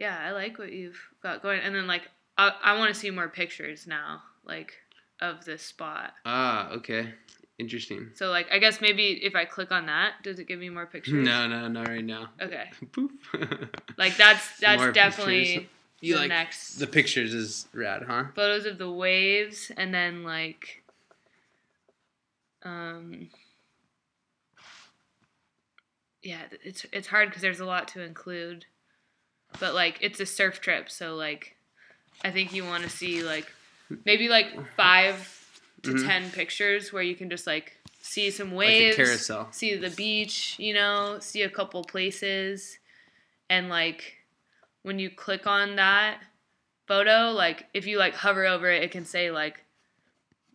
like what you've got going, and then like. I want to see more pictures now, like, of this spot. Ah, okay. Interesting. So, like, I guess maybe if I click on that, does it give me more pictures? No, not right now. Okay. Boop. Like, that's definitely the next. The pictures is rad, huh? Photos of the waves, and then, like, yeah, it's hard because there's a lot to include. But, like, it's a surf trip, so, like, I think you want to see, like, maybe, like, 5 to 10 pictures where you can just, like, see some waves. Like a carousel. See the beach, you know, see a couple places. And, like, when you click on that photo, like, if you, like, hover over it, it can say, like,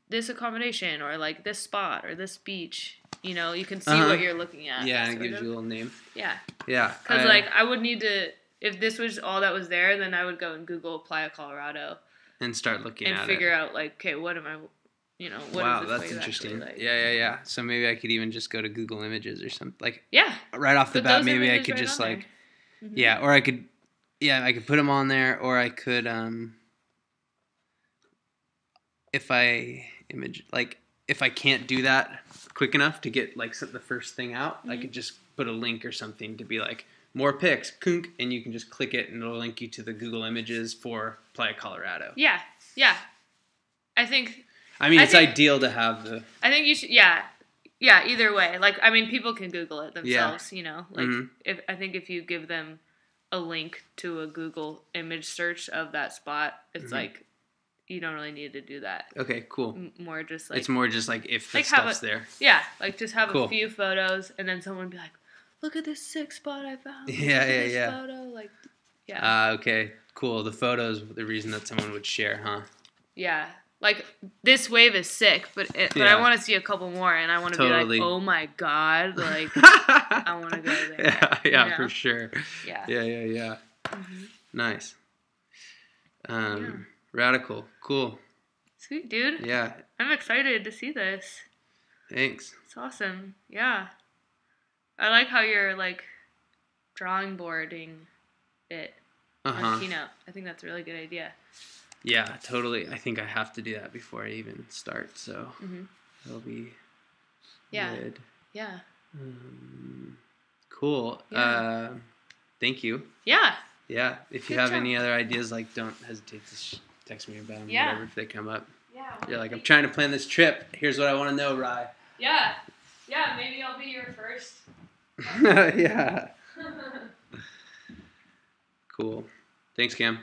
this accommodation or, like, this spot or this beach. You know, you can see what you're looking at. Yeah, and it gives you a little name. Yeah. Yeah. Because, like, I would need to... If this was all that was there, then I would go and Google Playa Colorado. And start looking at it. And figure out, like, okay, what am I, you know, what wow, is this that's interesting. Like? Yeah. So maybe I could even just go to Google Images or something. Like, yeah. Right off the bat, maybe I could just, like, or I could put them on there, or I could, if I can't do that quick enough to get, like, the first thing out, I could just put a link or something to be like, more pics, and you can just click it, and it'll link you to the Google Images for Playa Colorado. Yeah. I think... I mean, it's ideal to have the... I think you should... Yeah, either way. Like, I mean, people can Google it themselves, you know? Like, if you give them a link to a Google image search of that spot, it's like... you don't really need to do that. Okay, cool. More just like it's more just like if the like stuff's there. Yeah, like just have Cool. a few photos, and then someone would be like, "Look at this sick spot I found. Yeah, Look at yeah, this yeah. photo." Like, yeah. Okay, cool. The photos, the reason that someone would share, huh? Yeah. Like, this wave is sick, but I want to see a couple more, and I want to be like, oh my god, like, I want to go there. Yeah, you know? for sure. Yeah. Yeah. Mm-hmm. Nice. Radical. Cool. Sweet, dude. Yeah. I'm excited to see this. Thanks. It's awesome. Yeah. I like how you're, like, drawing boarding it on Keynote. I think that's a really good idea. Yeah, totally. I think I have to do that before I even start, so that'll be good. Yeah. Cool. Yeah. Thank you. Yeah. Yeah. If you have any other ideas, like, don't hesitate to text me about them. Whatever, if they come up. Yeah. You're like, I'm trying to plan this trip. Here's what I want to know, Rye. Yeah. Yeah. Maybe I'll be your first. Yeah. Cool. Thanks, Cam.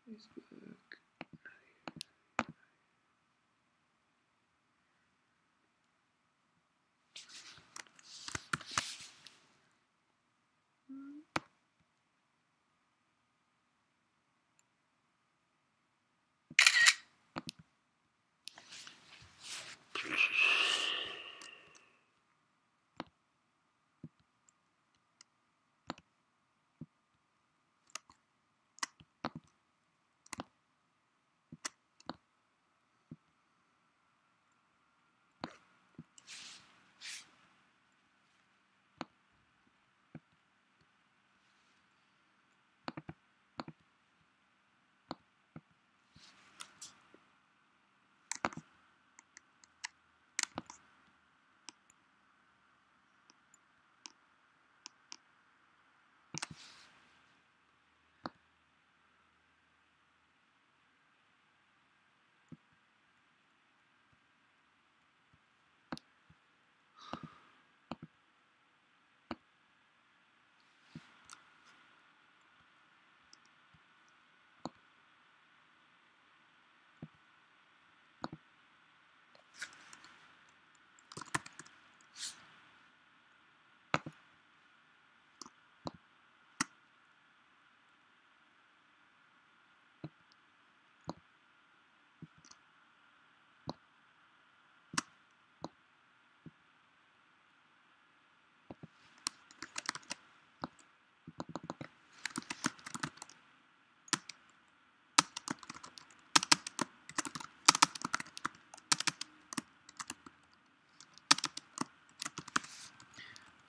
Facebook.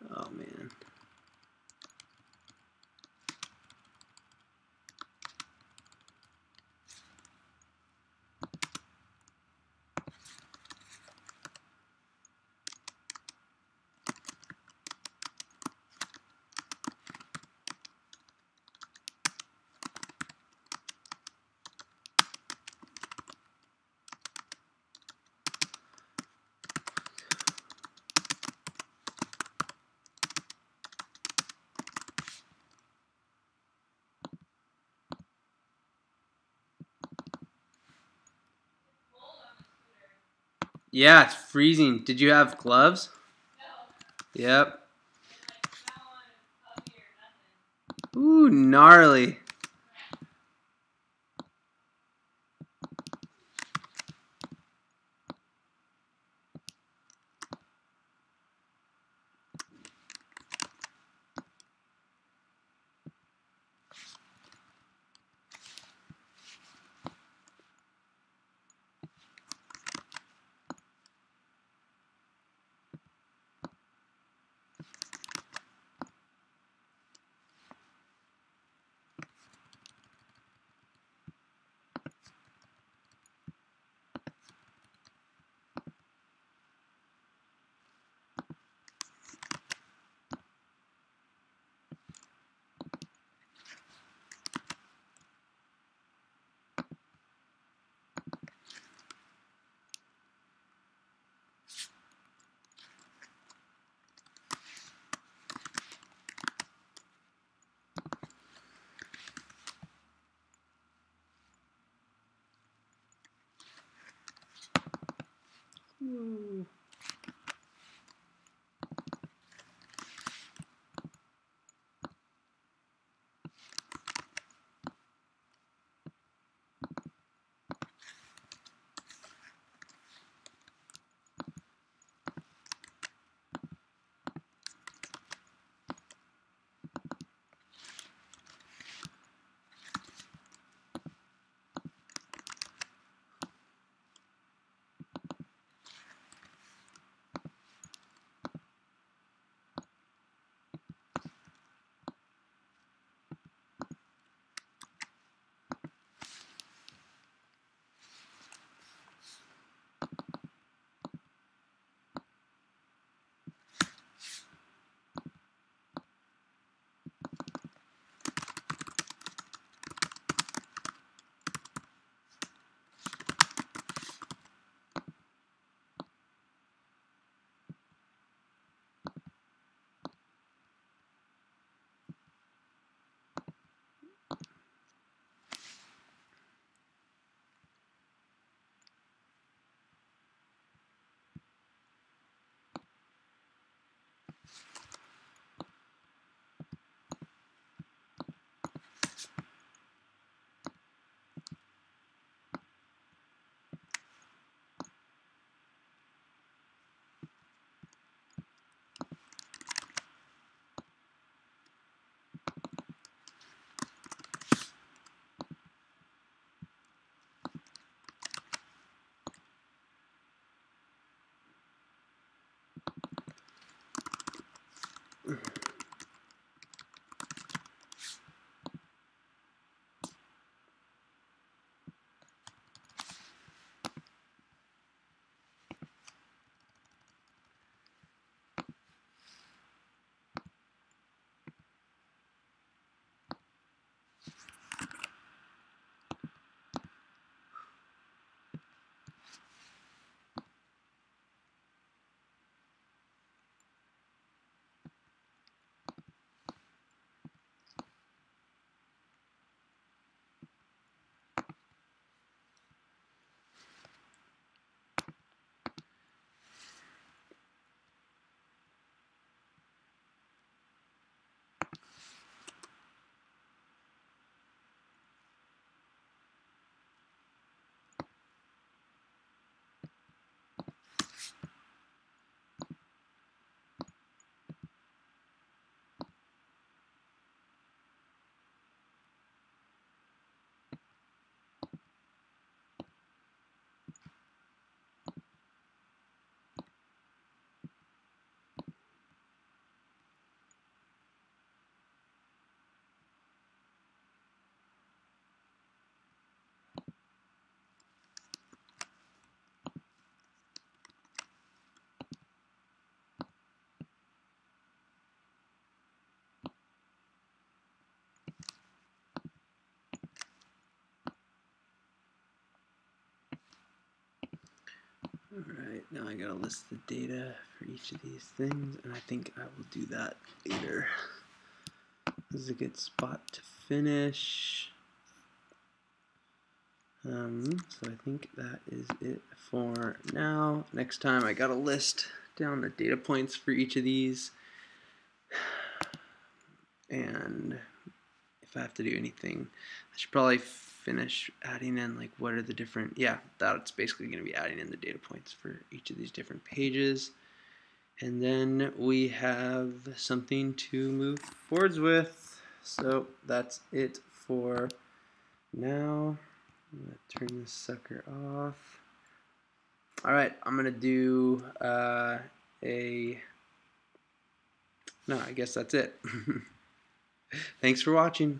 Oh, man. Yeah, it's freezing. Did you have gloves? No. Yep. Ooh, gnarly. Whoa. Alright, now I gotta list the data for each of these things, and I think I will do that later. This is a good spot to finish. So I think that is it for now. Next time I gotta list down the data points for each of these. And if I have to do anything, I should probably finish adding in like what are the different, yeah, that's basically going to be adding in the data points for each of these different pages. And then we have something to move forwards with. So that's it for now. I'm going to turn this sucker off. Alright, I'm going to do no, I guess that's it. Thanks for watching.